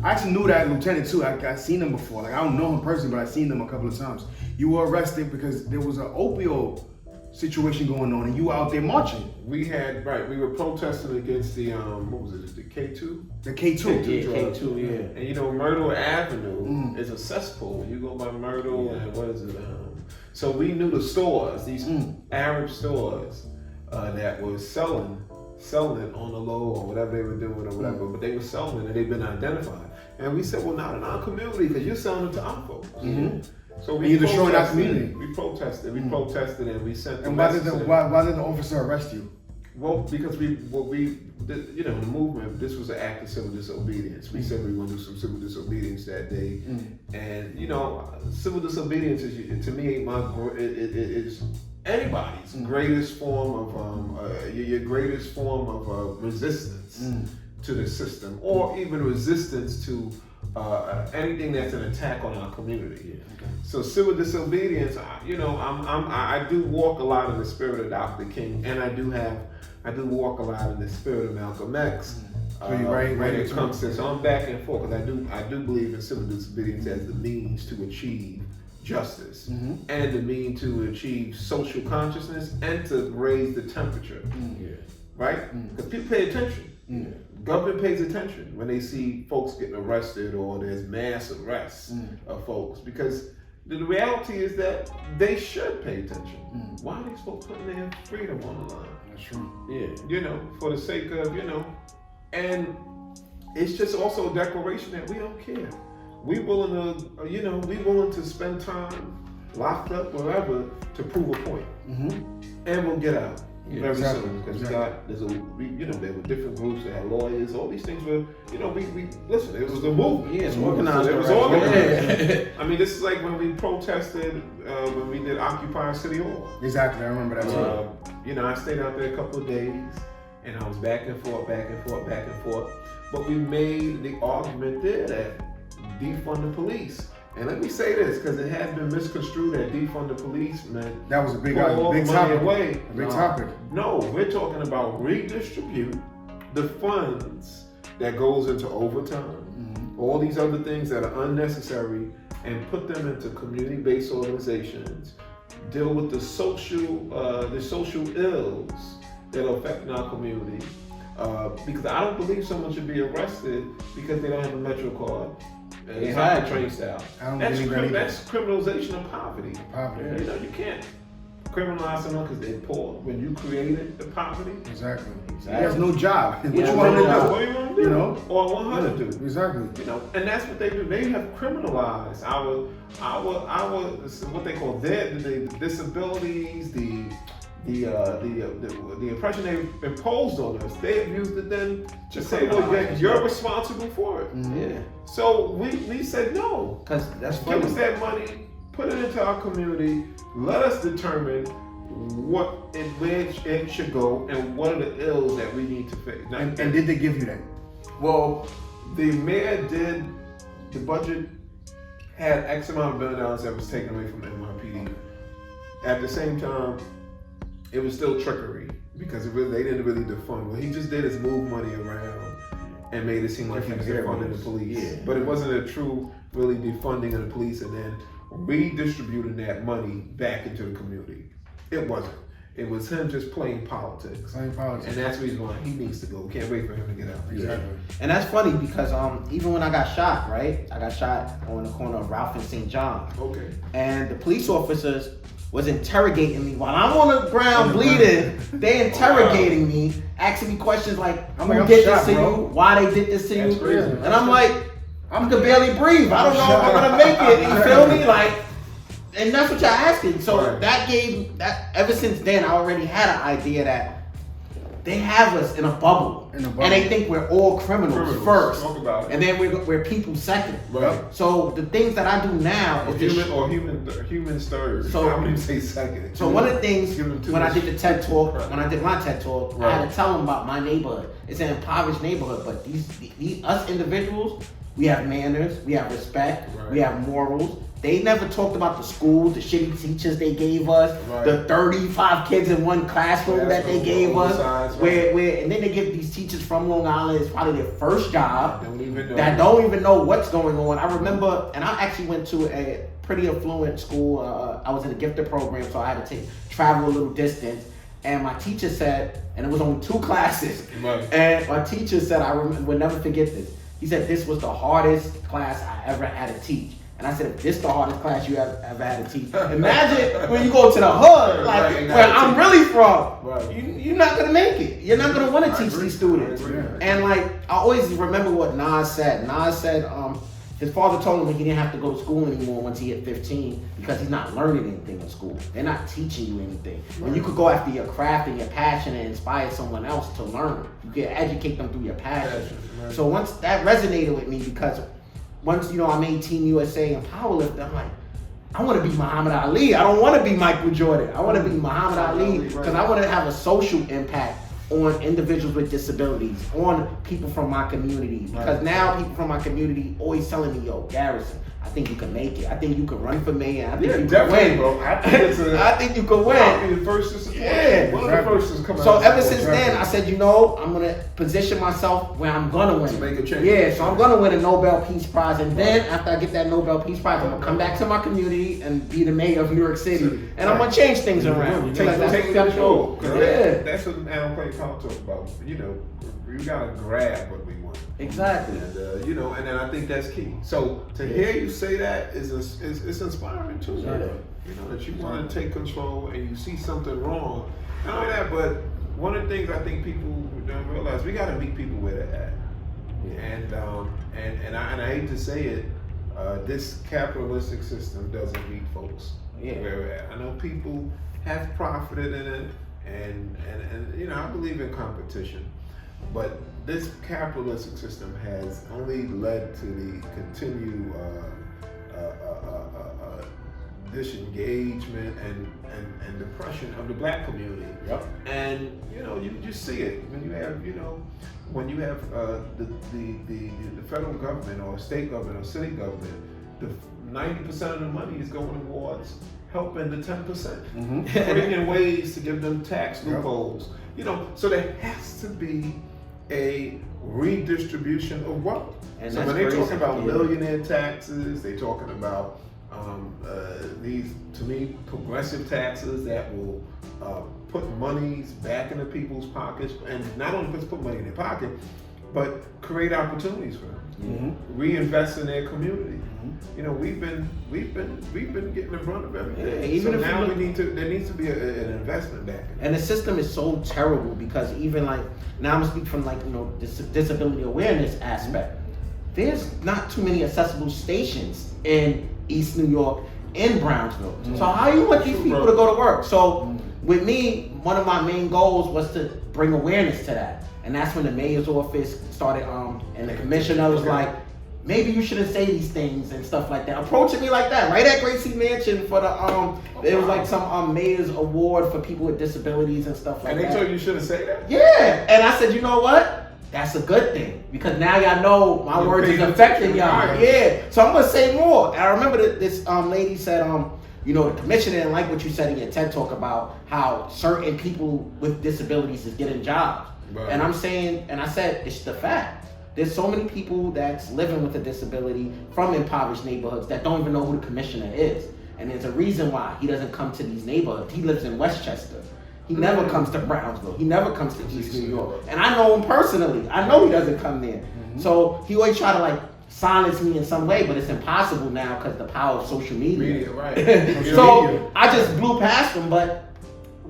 S2: I actually knew that lieutenant too. I seen him before. Like, I don't know him personally, but I seen him a couple of times. You were arrested because there was an opioid situation going on, and you were out there marching.
S3: We were protesting against the what was it? The K2.
S2: The K2.
S1: K2.
S3: And Myrtle Avenue is a cesspool. You go by Myrtle and what is it? So we knew the stores, these Arab stores. That was selling it on the low or whatever they were doing or whatever, but they were selling it and they've been identified. And we said, well, not in our community because you're selling it to our folks. So we
S2: destroying our community.
S3: We protested and we sent.
S2: And why did the officer arrest you?
S3: Well, because the movement, this was an act of civil disobedience. We said we were going to do some civil disobedience that day, and civil disobedience is, to me, it's anybody's greatest form of your greatest form of resistance to the system, or even resistance to anything that's an attack on our community. So civil disobedience, I do walk a lot in the spirit of Dr. King, and I do walk a lot in the spirit of Malcolm X. When it comes to, so I'm back and forth because I do believe in civil disobedience as the means to achieve justice and the mean to achieve social consciousness and to raise the temperature, right? Because people pay attention. Government pays attention when they see folks getting arrested or there's mass arrests of folks, because the reality is that they should pay attention. Why are these folks putting their freedom on the line?
S2: That's true.
S3: Yeah. For the sake of, and it's just also a declaration that we don't care. We willing to spend time locked up wherever to prove a point, and we'll get out very soon because there were different groups that had lawyers. All these things were, we listen. It was a movement.
S1: Yeah, it's organized.
S3: It was organized. I mean, this is like when we protested when we did Occupy City Hall.
S2: Exactly, I remember that too.
S3: I stayed out there a couple of days, and I was back and forth. But we made the argument there that defund the police And let me say this, because it has been misconstrued that defund the police meant
S2: That was a big
S3: pull all the money
S2: topic.
S3: away.
S2: A big topic.
S3: No, we're talking about redistribute the funds that goes into overtime, all these other things that are unnecessary, and put them into community-based organizations. Deal with the social ills that are affecting our community. Because I don't believe someone should be arrested because they don't have a Metro card. And it's not a train style. That's criminalization of poverty.
S2: Poverty.
S3: You know, you can't criminalize someone because they're poor when you created the poverty.
S2: Exactly. He has no job.
S3: What you want to do? What do you want to do?
S2: You know?
S3: Or want her to do?
S2: Exactly.
S3: You know, and that's what they do. They have criminalized our what they call the disabilities, the oppression they imposed on us. They have used it then to say, well, you're responsible for it.
S1: Yeah.
S3: So we said no.
S1: Because that's funny.
S3: Give us that money, put it into our community, let us determine where it should go and what are the ills that we need to fix. Now,
S2: And did they give you that?
S3: well, the mayor did, the budget had X amount of $1 billion that was taken away from the NYPD. At the same time, it was still trickery because they didn't really defund. What he just did is move money around and made it seem like he was defunding the police.
S1: Yeah.
S3: But it wasn't a true, really defunding of the police and then redistributing that money back into the community. It wasn't. It was him just playing politics.
S2: Playing politics.
S3: And that's the reason why he needs to go. We can't wait for him to get out.
S2: Exactly.
S1: And that's funny because even when I got shot, right? I got shot on the corner of Ralph and St. John.
S3: Okay.
S1: And the police officers was interrogating me while I'm on the ground bleeding. They interrogating me, asking me questions like, who did this to you? Why they did this to you?
S3: Crazy.
S1: And I'm like, I can barely breathe. I don't know if I'm gonna make it. You feel me? Like, and that's what y'all asking. So that gave that. Ever since then, I already had an idea that they have us in a bubble, and they think we're all criminals first,
S3: Talk about it.
S1: and then we're people second.
S3: Right.
S1: So the things that I do now is
S3: humans third.
S1: So-
S3: I wouldn't say second.
S1: So one of the things
S3: Give them too
S1: when I
S3: much.
S1: did the TED talk,
S3: Right.
S1: when I did my TED talk, I had to tell them about my neighborhood. It's an impoverished neighborhood, but these us individuals, we have manners, we have respect, we have morals. They never talked about the schools, the shitty teachers they gave us, the 35 kids in one classroom that they gave us. Where and then they give these teachers from Long Island, it's probably their first job that don't even know what's going on. I remember, and I actually went to a pretty affluent school. I was in a gifted program, so I had to travel a little distance. And my teacher said, and it was only 2 classes, and my teacher said, would never forget this. He said, this was the hardest class I ever had to teach. And I said, if this the hardest class you ever had to teach, imagine when you go to the hood, like where I'm really from, you're not gonna make it. You're not gonna want to teach these students. And like, I always remember what Nas said. Nas said, his father told him he didn't have to go to school anymore once he hit 15 because he's not learning anything in school. They're not teaching you anything. When you could go after your craft and your passion and inspire someone else to learn, you can educate them through your passion. So once that resonated with me because once, I made Team USA and powerlifting, I'm like, I want to be Muhammad Ali. I don't want to be Michael Jordan. I want to be Muhammad Ali because I want to have a social impact on individuals with disabilities, on people from my community. Because now people from my community always telling me, yo, Garrison, I think you can make it. I think you can run for mayor. I think you can win.
S3: Bro. I
S1: think you can win.
S3: I'll be the first to support you. One of the first to come out.
S1: So ever since then, I said, I'm going to position myself where I'm going to win.
S3: To make a change.
S1: Yeah, so I'm going to win a Nobel Peace Prize. And then after I get that Nobel Peace Prize, I'm going to come back to my community and be the mayor of New York City. And I'm going to change things around.
S3: Take control. Yeah. That's what Alan Clay talk about. We got to grab what we want.
S1: Exactly.
S3: And, and then I think that's key. So to hear you say that is inspiring too.
S1: Yeah.
S3: That you want to take control and you see something wrong. Not only that, but one of the things I think people don't realize, we got to meet people where they're at. And I hate to say it, this capitalistic system doesn't meet folks where we're at. I know people have profited in it, and I believe in competition, but this capitalistic system has only led to the continued disengagement and depression of the black community. And you just see it when you have the federal government or state government or city government the 90% of the money is going towards helping the 10%,
S2: Mm-hmm.
S3: creating ways to give them tax loopholes. You know, so there has to be a redistribution of wealth.
S1: And
S3: so
S1: that's
S3: when they
S1: crazy.
S3: talk about millionaire taxes, they talking about these, to me, progressive taxes that will put monies back into people's pockets, and not only just put money in their pocket, but create opportunities for them.
S2: Mm-hmm.
S3: Reinvest in their community. You know, we've been getting in front of everything.
S1: Yeah, even
S3: so
S1: if
S3: now
S1: you
S3: there needs to be an investment back.
S1: And the system is so terrible because even like, now I'm gonna speak from like, you know, this disability awareness aspect. There's not too many accessible stations in East New York and Brownsville. So how you want these people to go to work? So with me, one of my main goals was to bring awareness to that. And that's when the mayor's office started, and the commissioner was like, maybe you shouldn't say these things and stuff like that. Approaching me like that, right at Gracie Mansion for the, there was like some mayor's award for people with disabilities and stuff like
S3: And
S1: that.
S3: they told you shouldn't say that?
S1: Yeah, and I said, you know what? That's a good thing because now y'all know my
S3: You
S1: words
S3: paid
S1: is
S3: attention,
S1: affecting y'all.
S3: right.
S1: Yeah, so I'm gonna say more. And I remember that this lady said, you know, the commissioner didn't like what you said in your TED talk about how certain people with disabilities is getting jobs.
S3: Right.
S1: And I'm saying, and I said, it's the fact. There's so many people that's living with a disability from impoverished neighborhoods that don't even know who the commissioner is. And there's a reason why he doesn't come to these neighborhoods. He lives in Westchester. He never comes to Brownsville. He never comes to East New York. And I know him personally. I know he doesn't come there. So he always try to like silence me in some way, but it's impossible now because the power of social media.
S3: Media, right.
S1: So I just blew past him, but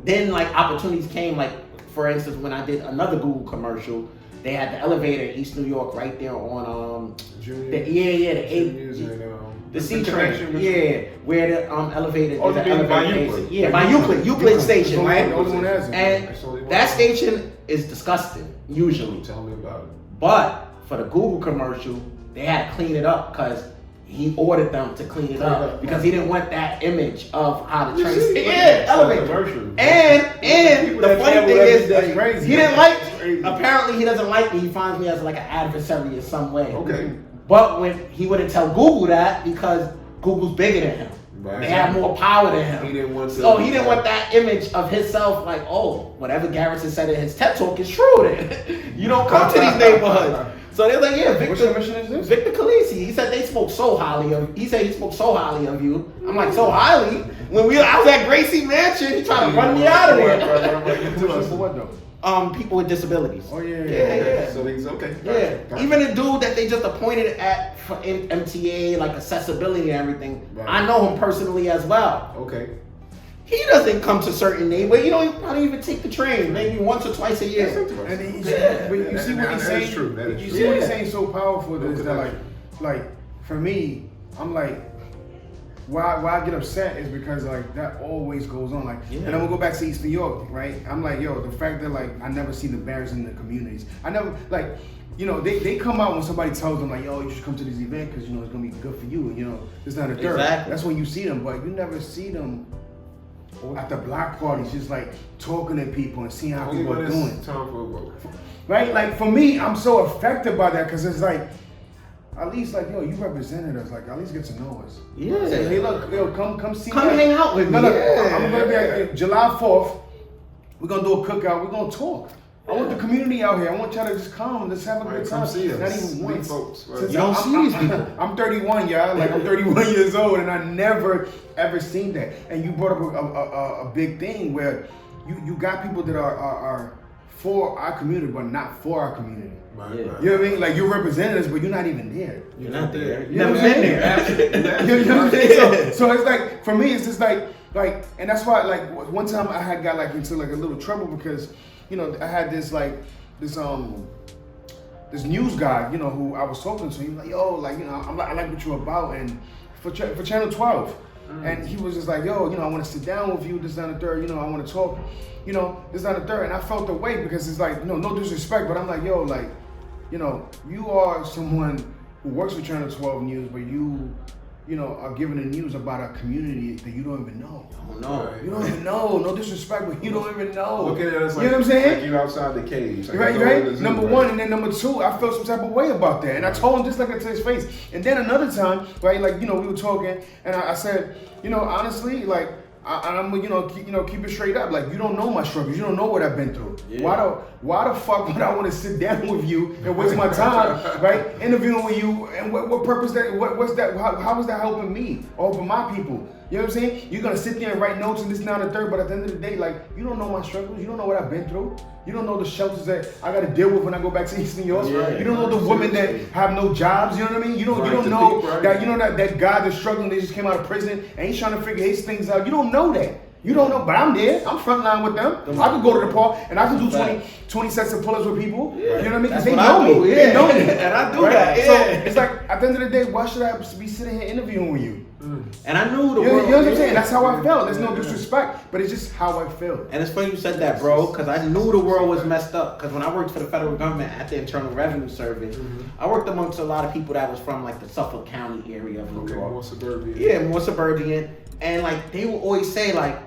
S1: then like opportunities came, like for instance, when I did another Google commercial, they had the elevator in East New York right there on
S3: Junior,
S1: the
S3: the
S1: C
S3: connection
S1: train, yeah, where the elevator,
S3: Oh,
S1: there's
S3: you
S1: an
S3: mean by
S1: elevator
S3: Euclid?
S1: exit. Yeah, by Euclid station, right?
S2: The only one has it.
S1: And that station is disgusting usually,
S3: Tell me about it.
S1: but for the Google commercial, they had to clean it up because he ordered them to clean it up because he didn't want that image of how the train station. Yeah, elevator. And the funny thing is,
S2: That's crazy.
S1: he didn't like. Apparently, he doesn't like me. He finds me as like an adversary in some way.
S3: Okay.
S1: But when he wouldn't tell Google that because Google's bigger than him.
S3: Right.
S1: They have more power than him.
S3: He didn't want to.
S1: So he didn't want that image of himself like, oh, whatever Garrison said in his TED talk is true then. You don't come to these neighborhoods. So they're like, yeah,
S2: Which
S1: Victor.
S2: commission is this?
S1: Victor Khaleesi. He said they spoke so highly of. He said he spoke so highly of you. I'm like, so highly. When I was at Gracie Mansion, he tried to run me out of there.
S2: Commission for what though?
S1: People with disabilities.
S2: Oh yeah.
S1: Yeah.
S3: So he's okay.
S1: Yeah,
S3: Gotcha.
S1: even the dude that they just appointed at for MTA, like accessibility and everything,
S3: Right.
S1: I know him personally as well.
S3: Okay.
S1: He doesn't come to certain neighborhoods. You don't probably even take the train, maybe once or twice a year.
S2: And he,
S1: Yeah.
S2: but you see what he's
S3: That is
S2: saying?
S3: true. That is
S2: You
S3: true.
S2: see what he's saying so powerful
S3: No
S2: is that like for me, I'm like, why I get upset is because like that always goes on. Like,
S1: Yeah.
S2: and I'm gonna go back to East New York, right? I'm like, yo, the fact that like I never see the barriers in the communities. I never like, you know, they come out when somebody tells them like, yo, you should come to this event because you know it's gonna be good for you, and you know it's not a third.
S1: Exactly.
S2: That's when you see them, but you never see them at the block parties, just like talking to people and seeing how
S3: Only
S2: people
S3: when
S2: are
S3: it's
S2: doing.
S3: time for a vote.
S2: Right? Like for me, I'm so affected by that because it's like, at least like, yo, you represented us. Like, at least get to know us.
S1: Yeah.
S2: Say, hey, look, yo, come see
S1: Come
S2: us.
S1: hang out with me.
S2: No,
S1: Yeah.
S2: I'm gonna be like, July 4th. We're gonna do a cookout. We're gonna talk. I want the community out here. I want y'all to just come. Let's have a
S3: Right,
S2: good
S3: come
S2: time.
S3: see us.
S2: Not even
S3: Meet
S2: once.
S3: folks, right.
S2: Since
S1: You don't see these people.
S2: I'm 31, y'all. Like I'm 31 years old, and I never ever seen that. And you brought up a big thing where you got people that are for our community, but not for our community.
S3: Right,
S1: Yeah.
S3: right.
S2: You know what I mean? Like you're representatives, but you're not even there.
S1: You're not there.
S2: You
S1: You've
S2: know
S1: never
S2: what I'm
S1: been
S2: saying?
S1: there.
S3: Absolutely.
S2: You know what I'm saying? So it's like for me, it's just like, and that's why like one time I had got like into like a little trouble because, you know, I had this news guy, you know, who I was talking to. He was like, yo, like, you know, I like what you're about, and for Channel 12. And he was just like, yo, you know, I want to sit down with you, this, that, and the third, you know, I want to talk, you know, this, that, and the third. And I felt the way because it's like, you know, no disrespect, but I'm like, yo, like, you know, you are someone who works for Channel 12 News, but you are giving the news about a community that you don't even know.
S1: Oh no.
S3: Right.
S2: You don't even know. No disrespect, but you don't even know.
S3: Looking at us like,
S2: you know what I'm saying?
S3: like you outside the cage. Like
S2: Right. Number one, and then number two, I felt some type of way about that, and I told him just like to his face. And then another time, right, like we were talking, and I said, honestly, like. I'm keep it straight up. Like, you don't know my struggles. You don't know what I've been through.
S1: Yeah.
S2: Why the fuck would I want to sit down with you and waste my time, right? Interviewing with you, and what purpose what's that? How is that helping me or helping my people? You know what I'm saying? You're gonna sit there and write notes and this, now, and the third, but at the end of the day, like, you don't know my struggles. You don't know what I've been through. You don't know the shelters that I got to deal with when I go back to East New York.
S1: Yeah,
S2: you don't know the women that have no jobs. You know what I mean? You don't know that guy that's struggling. They just came out of prison and he's trying to figure his things out. You don't know that. You don't know, but I'm there. I'm frontline with them. I can go to the park and I can do 20 sets of pull-ups with people.
S1: Yeah.
S2: You know what I mean? Because
S1: That's
S2: they
S1: what
S2: know
S1: I do,
S2: me.
S1: yeah.
S2: They know me.
S1: And I do
S2: Right?
S1: that. Yeah.
S2: So it's like at the end of the day, why should I be sitting here interviewing with you?
S1: And I knew the
S2: You
S1: world.
S2: know what I'm saying? That's how I felt. There's no disrespect, but it's just how I feel.
S1: And it's funny you said that, bro, because I knew the world was messed up. Because when I worked for the federal government at the Internal Revenue Service, I worked amongst a lot of people that was from like the Suffolk County area of New York.
S3: More suburban.
S1: Yeah, more suburban. And like they would always say like,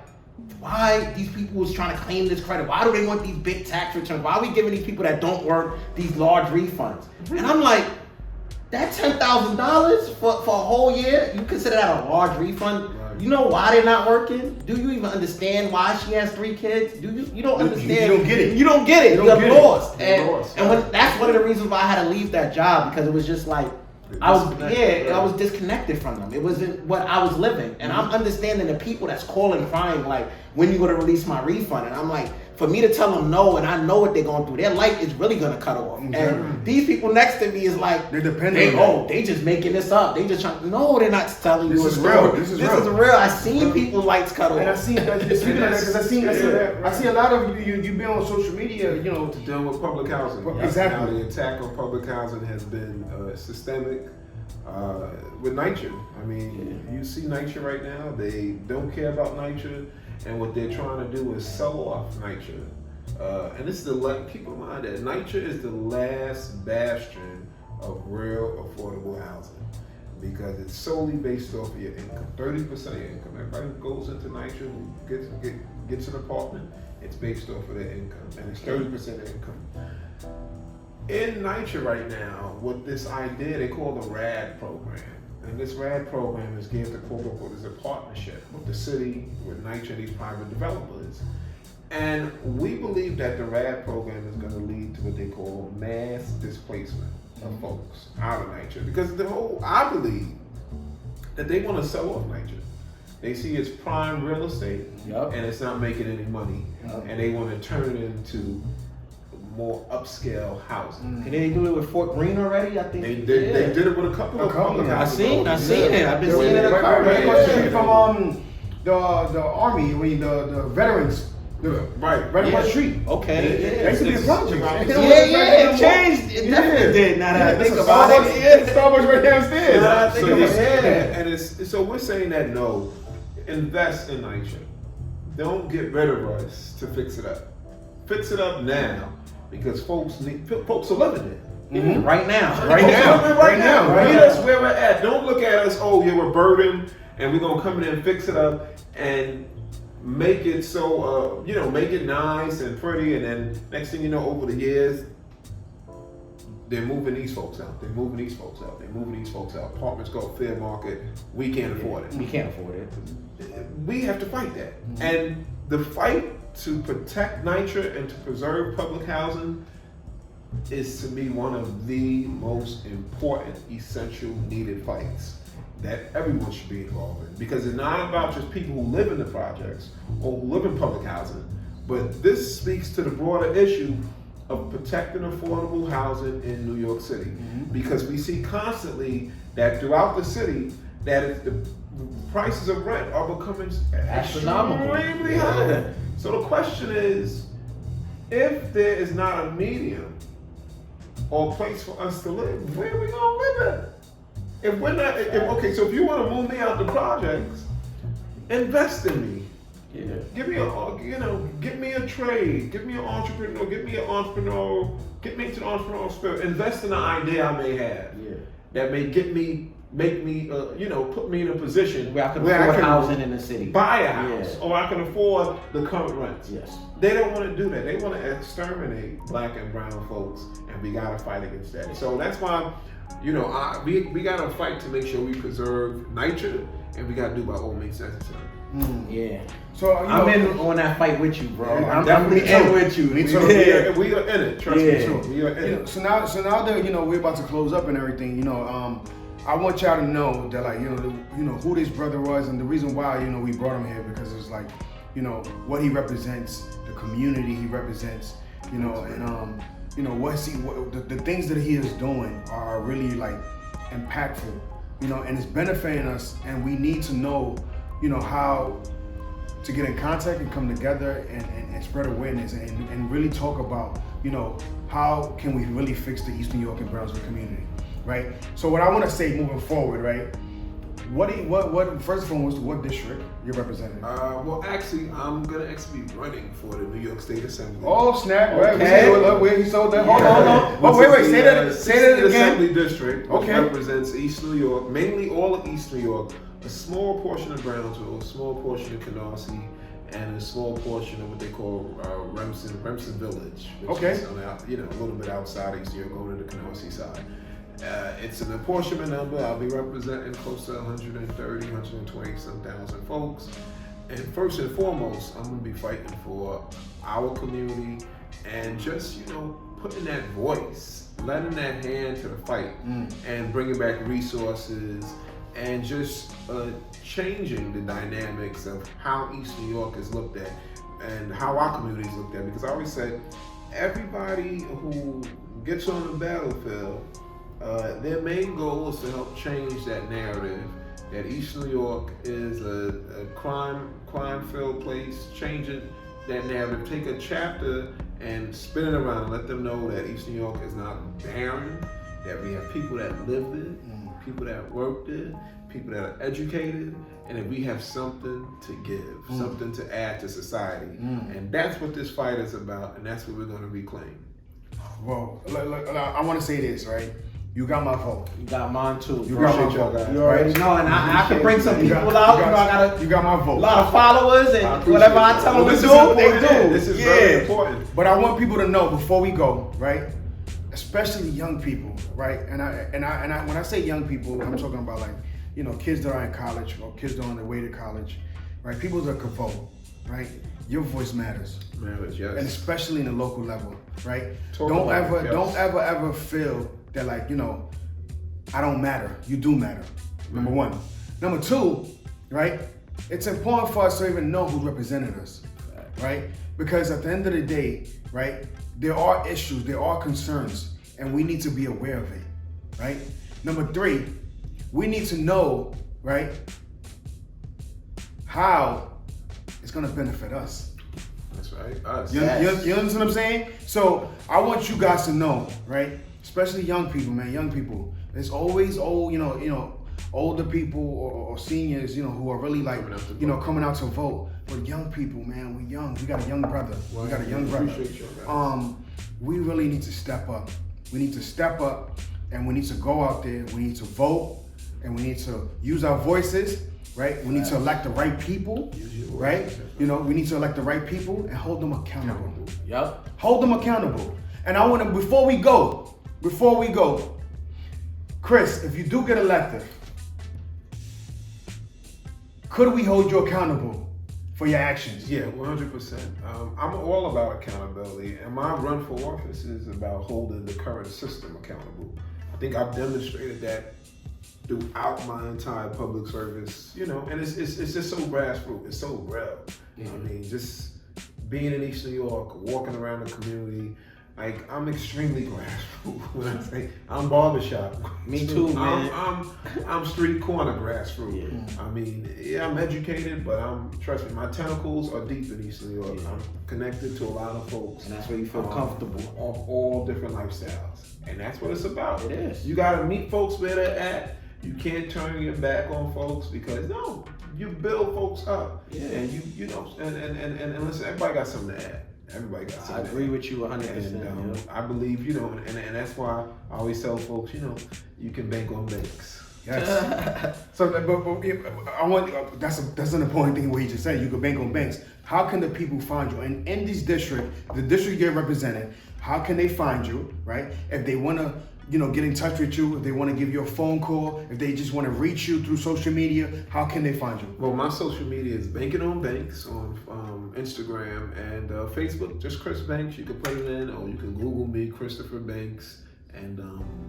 S1: why these people was trying to claim this credit? Why do they want these big tax returns? Why are we giving these people that don't work these large refunds? And I'm like, that $10,000 for a whole year, you consider that a large refund? Right. You know why they're not working? Do you even understand why she has 3 kids? You don't understand.
S2: You don't get it.
S1: You don't get it. You're lost.
S2: You're
S1: And that's one of the reasons why I had to leave that job, because it was just like, I was disconnected from them. It wasn't what I was living. And I'm understanding the people that's calling crying like, when you going to release my refund? And I'm like, for me to tell them no, and I know what they're going through, their light is really going to cut off. And these people next to me is like,
S2: they're dependent.
S1: They just making this up. They just trying. No, they're not telling you
S2: This
S1: it's
S2: is real. This is real.
S1: I seen people's lights cut off.
S2: And I see that speaking of that, because I see a lot of you be on social media,
S3: to deal with public housing.
S2: Exactly.
S3: Now the attack on public housing has been systemic. With NYCHA, I mean, you see NYCHA right now. They don't care about NYCHA, and what they're trying to do is sell off NYCHA. And this is keep in mind that NYCHA is the last bastion of real affordable housing, because it's solely based off of your income. 30% of your income. Everybody who goes into NYCHA who gets an apartment, it's based off of their income, and it's 30% of income. In NYCHA right now, with this idea they call the Rad Program. And this Rad Program is geared to quote-unquote is a partnership with the city, with NYCHA and these private developers. And we believe that the Rad Program is going to lead to what they call mass displacement of folks out of NYCHA. Because I believe that they want to sell off NYCHA. They see it's prime real estate, and it's not making any money. And they want to turn it into more upscale housing.
S1: Did they do it with Fort Greene already? I think
S3: they did it with a couple of public housing.
S1: I seen it. I've been seeing it
S2: right across the street from the army, the veterans. Right across the street.
S1: Okay.
S2: That used to be a project.
S1: It changed. It definitely did. Now that I think about it.
S2: Starbucks right downstairs.
S3: And so we're saying that no, invest in NYCHA. Don't get rid of us to fix it up. Fix it up now. Because folks are living it.
S1: Right now.
S3: Right now. Meet us where we're at. Don't look at us, we're burdened and we're going to come in and fix it up and make it so, make it nice and pretty. And then next thing you know, over the years, they're moving these folks out. Apartments go fair market. We can't afford it. We have to fight that. And the fight to protect NYCHA and to preserve public housing is to me one of the most important, essential, needed fights that everyone should be involved in. Because it's not about just people who live in the projects or who live in public housing, but this speaks to the broader issue of protecting affordable housing in New York City. Because we see constantly that throughout the city that the prices of rent are becoming
S1: astronomical,
S3: extremely high. So the question is, if there is not a medium or a place for us to live, where are we gonna live at? If we're not, so if you want to move me out the projects, invest in me.
S1: Yeah.
S3: Give me get me a trade, give me an entrepreneur, get me into the entrepreneurial spirit. Invest in an idea I may have that may get me make me, put me in a position
S1: Where I can afford housing in the city.
S3: Buy a house, or I can afford the current rents.
S1: Yes.
S3: They don't want to do that. They want to exterminate black and brown folks, and we got to fight against that. So that's why, we got to fight to make sure we preserve nature, and we got to do by all means necessary.
S1: Yeah.
S2: So
S1: I'm in on that fight with you, bro.
S2: Yeah,
S1: I'm definitely in with you.
S2: Me too.
S1: Yeah.
S3: We are in it. Trust me, too. We are in it.
S2: So now that we're about to close up and everything, I want y'all to know that who this brother was and the reason why we brought him here, because it's like what he represents, the community he represents, and the things that he is doing are really like impactful, and it's benefiting us, and we need to know how to get in contact and come together and spread awareness and really talk about how can we really fix the East New York and Brownsville community, right? So what I want to say moving forward, right? What first and foremost, what district you're representing?
S3: Well, actually, I'm gonna actually be running for the New York State Assembly.
S2: Oh snap!
S1: Okay.
S2: Right, where he sold that? Hold on. Oh wait. Say that again.
S3: Assembly district, which
S2: Okay.
S3: represents East New York, mainly all of East New York, a small portion of Brownsville, a small portion of Canarsie, and a small portion of what they call Remsen Village, which is on a little bit outside East New York, going to the Canarsie side. It's an apportionment number. I'll be representing close to 130, 120 some thousand folks. And first and foremost, I'm going to be fighting for our community and just, putting that voice, lending that hand to the fight, and bringing back resources and just changing the dynamics of how East New York is looked at and how our community is looked at. Because I always say, everybody who gets on the battlefield, their main goal is to help change that narrative that East New York is a crime-filled place, changing that narrative, take a chapter and spin it around and let them know that East New York is not barren, that we have people that live there, people that work there, people that are educated, and that we have something to give, something to add to society. And that's what this fight is about, and that's what we're going to reclaim.
S2: Well, look, I want to say this, right? You got my vote.
S1: You got mine too.
S2: You got my
S3: Appreciate y'all
S2: vote.
S3: guys.
S1: You already know, and I can bring some people out.
S2: You got my
S1: A
S2: vote.
S1: lot of followers, and whatever I tell them to do, they do.
S3: This is very important.
S2: But I want people to know before we go, right? Especially young people, right? And I when I say young people, I'm talking about kids that are in college or kids that are on their way to college, right? People that can vote, right? Your voice matters.
S3: Yes.
S2: And especially in the local level, right?
S3: Talk
S2: Don't
S3: about it, yes.
S2: ever feel that I don't matter. You do matter. Number one. Number two, right? It's important for us to even know who represented us, right? Because at the end of the day, right, there are issues, there are concerns, and we need to be aware of it, right? Number three, we need to know, right, how it's gonna benefit us.
S3: That's right. Us.
S2: You understand what I'm saying? So I want you guys to know, right? Especially young people, man. Young people. There's always older people or seniors, who are really coming out to vote. But young people, man, we're young. We got a young brother.
S3: Appreciate you, guys.
S2: We really need to step up. We need to step up, and we need to go out there. We need to vote, and we need to use our voices. Right? We need to elect the right people, right? We need to elect the right people and hold them accountable.
S1: Yep.
S2: Hold them accountable. And I want to, before we go, Chris, if you do get elected, could we hold you accountable for your actions?
S3: Yeah, 100%. I'm all about accountability, and my run for office is about holding the current system accountable. I think I've demonstrated that throughout my entire public service, and it's just so grassroots, it's so real. I mean, just being in East New York, walking around the community, I'm extremely grassroots. When I say I'm barbershop,
S1: Me too, man.
S3: I'm street corner grassroots.
S1: Yeah.
S3: I mean, I'm educated, but trust me, my tentacles are deep in East New York.
S1: Yeah.
S3: I'm connected to a lot of folks,
S1: And that's where you feel comfortable.
S3: of all different lifestyles, and that's what it's about.
S1: It is.
S3: You got to meet folks where they're at. You can't turn your back on folks because you build folks up.
S1: Yeah.
S3: And and listen, everybody got something to add. Everybody got something.
S1: I agree with you 100%.
S3: And I believe, and that's why I always tell folks, you can bank on banks.
S2: Yes. So, but I want that's an important thing what he just said. You could bank on banks. How can the people find you? And in this district, the district you're representing, how can they find you, right? If they want to, get in touch with you, if they want to give you a phone call, if they just want to reach you through social media, how can they find you?
S3: Well, my social media is Banking on Banks on Instagram and Facebook. Just Chris Banks. You can put it in, or you can Google me, Christopher Banks. And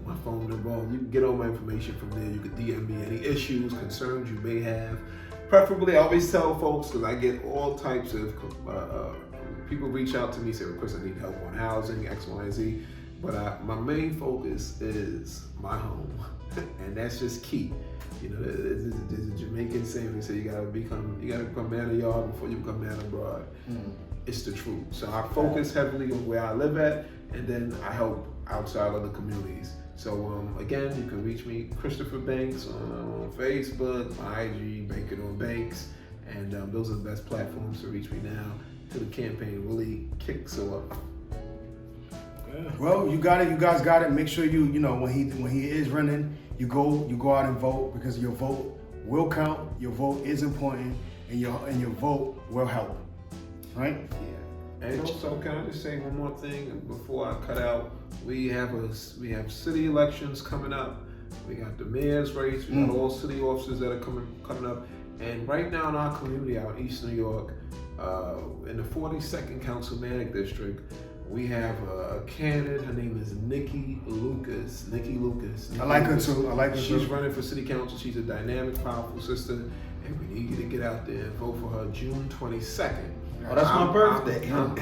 S3: my phone number, you can get all my information from there. You can DM me any issues, concerns you may have. Preferably, I always tell folks, because I get all types of people reach out to me, say, Chris, I need help on housing, X, Y, and Z. But my main focus is my home, and that's just key. There's a Jamaican saying, they say you gotta become man of yard before you become man abroad. It's the truth. So I focus heavily on where I live at, and then I help outside other communities. So again, you can reach me, Christopher Banks, on Facebook, my IG, Banking on Banks, and those are the best platforms to reach me now till the campaign really kicks up.
S2: Well, you got it. You guys got it. Make sure when he is running, you go out and vote, because your vote will count. Your vote is important, and your vote will help. Right?
S3: Yeah. And also, can I just say one more thing before I cut out? We have city elections coming up. We got the mayor's race. We got all city officers that are coming up. And right now in our community out in East New York, in the 42nd Councilmanic District, we have a candidate. Her name is Nikki Lucas.
S2: I like her too.
S3: She's running for city council. She's a dynamic, powerful sister, and we need you to get out there and vote for her June 22nd.
S1: Oh, that's my birthday.
S3: I'm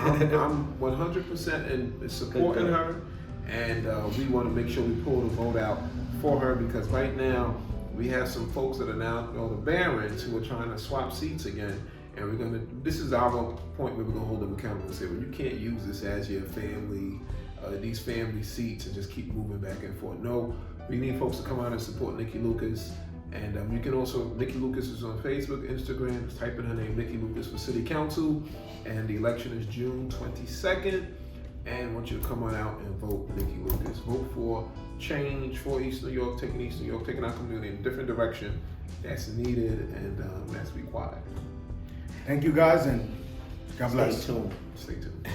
S3: 100% in supporting her, and we want to make sure we pull the vote out for her, because right now we have some folks that are now the Barons who are trying to swap seats again. And this is our point where we're gonna hold them accountable and say, well, you can't use this as your family, these family seats, and just keep moving back and forth. No, we need folks to come out and support Nikki Lucas. And you can also, Nikki Lucas is on Facebook, Instagram, just type in her name, Nikki Lucas, for City Council. And the election is June 22nd. And I want you to come on out and vote Nikki Lucas. Vote for change for East New York, taking our community in a different direction that's needed and that's required.
S2: Thank you guys, and God bless.
S1: Stay tuned.
S3: Stay tuned.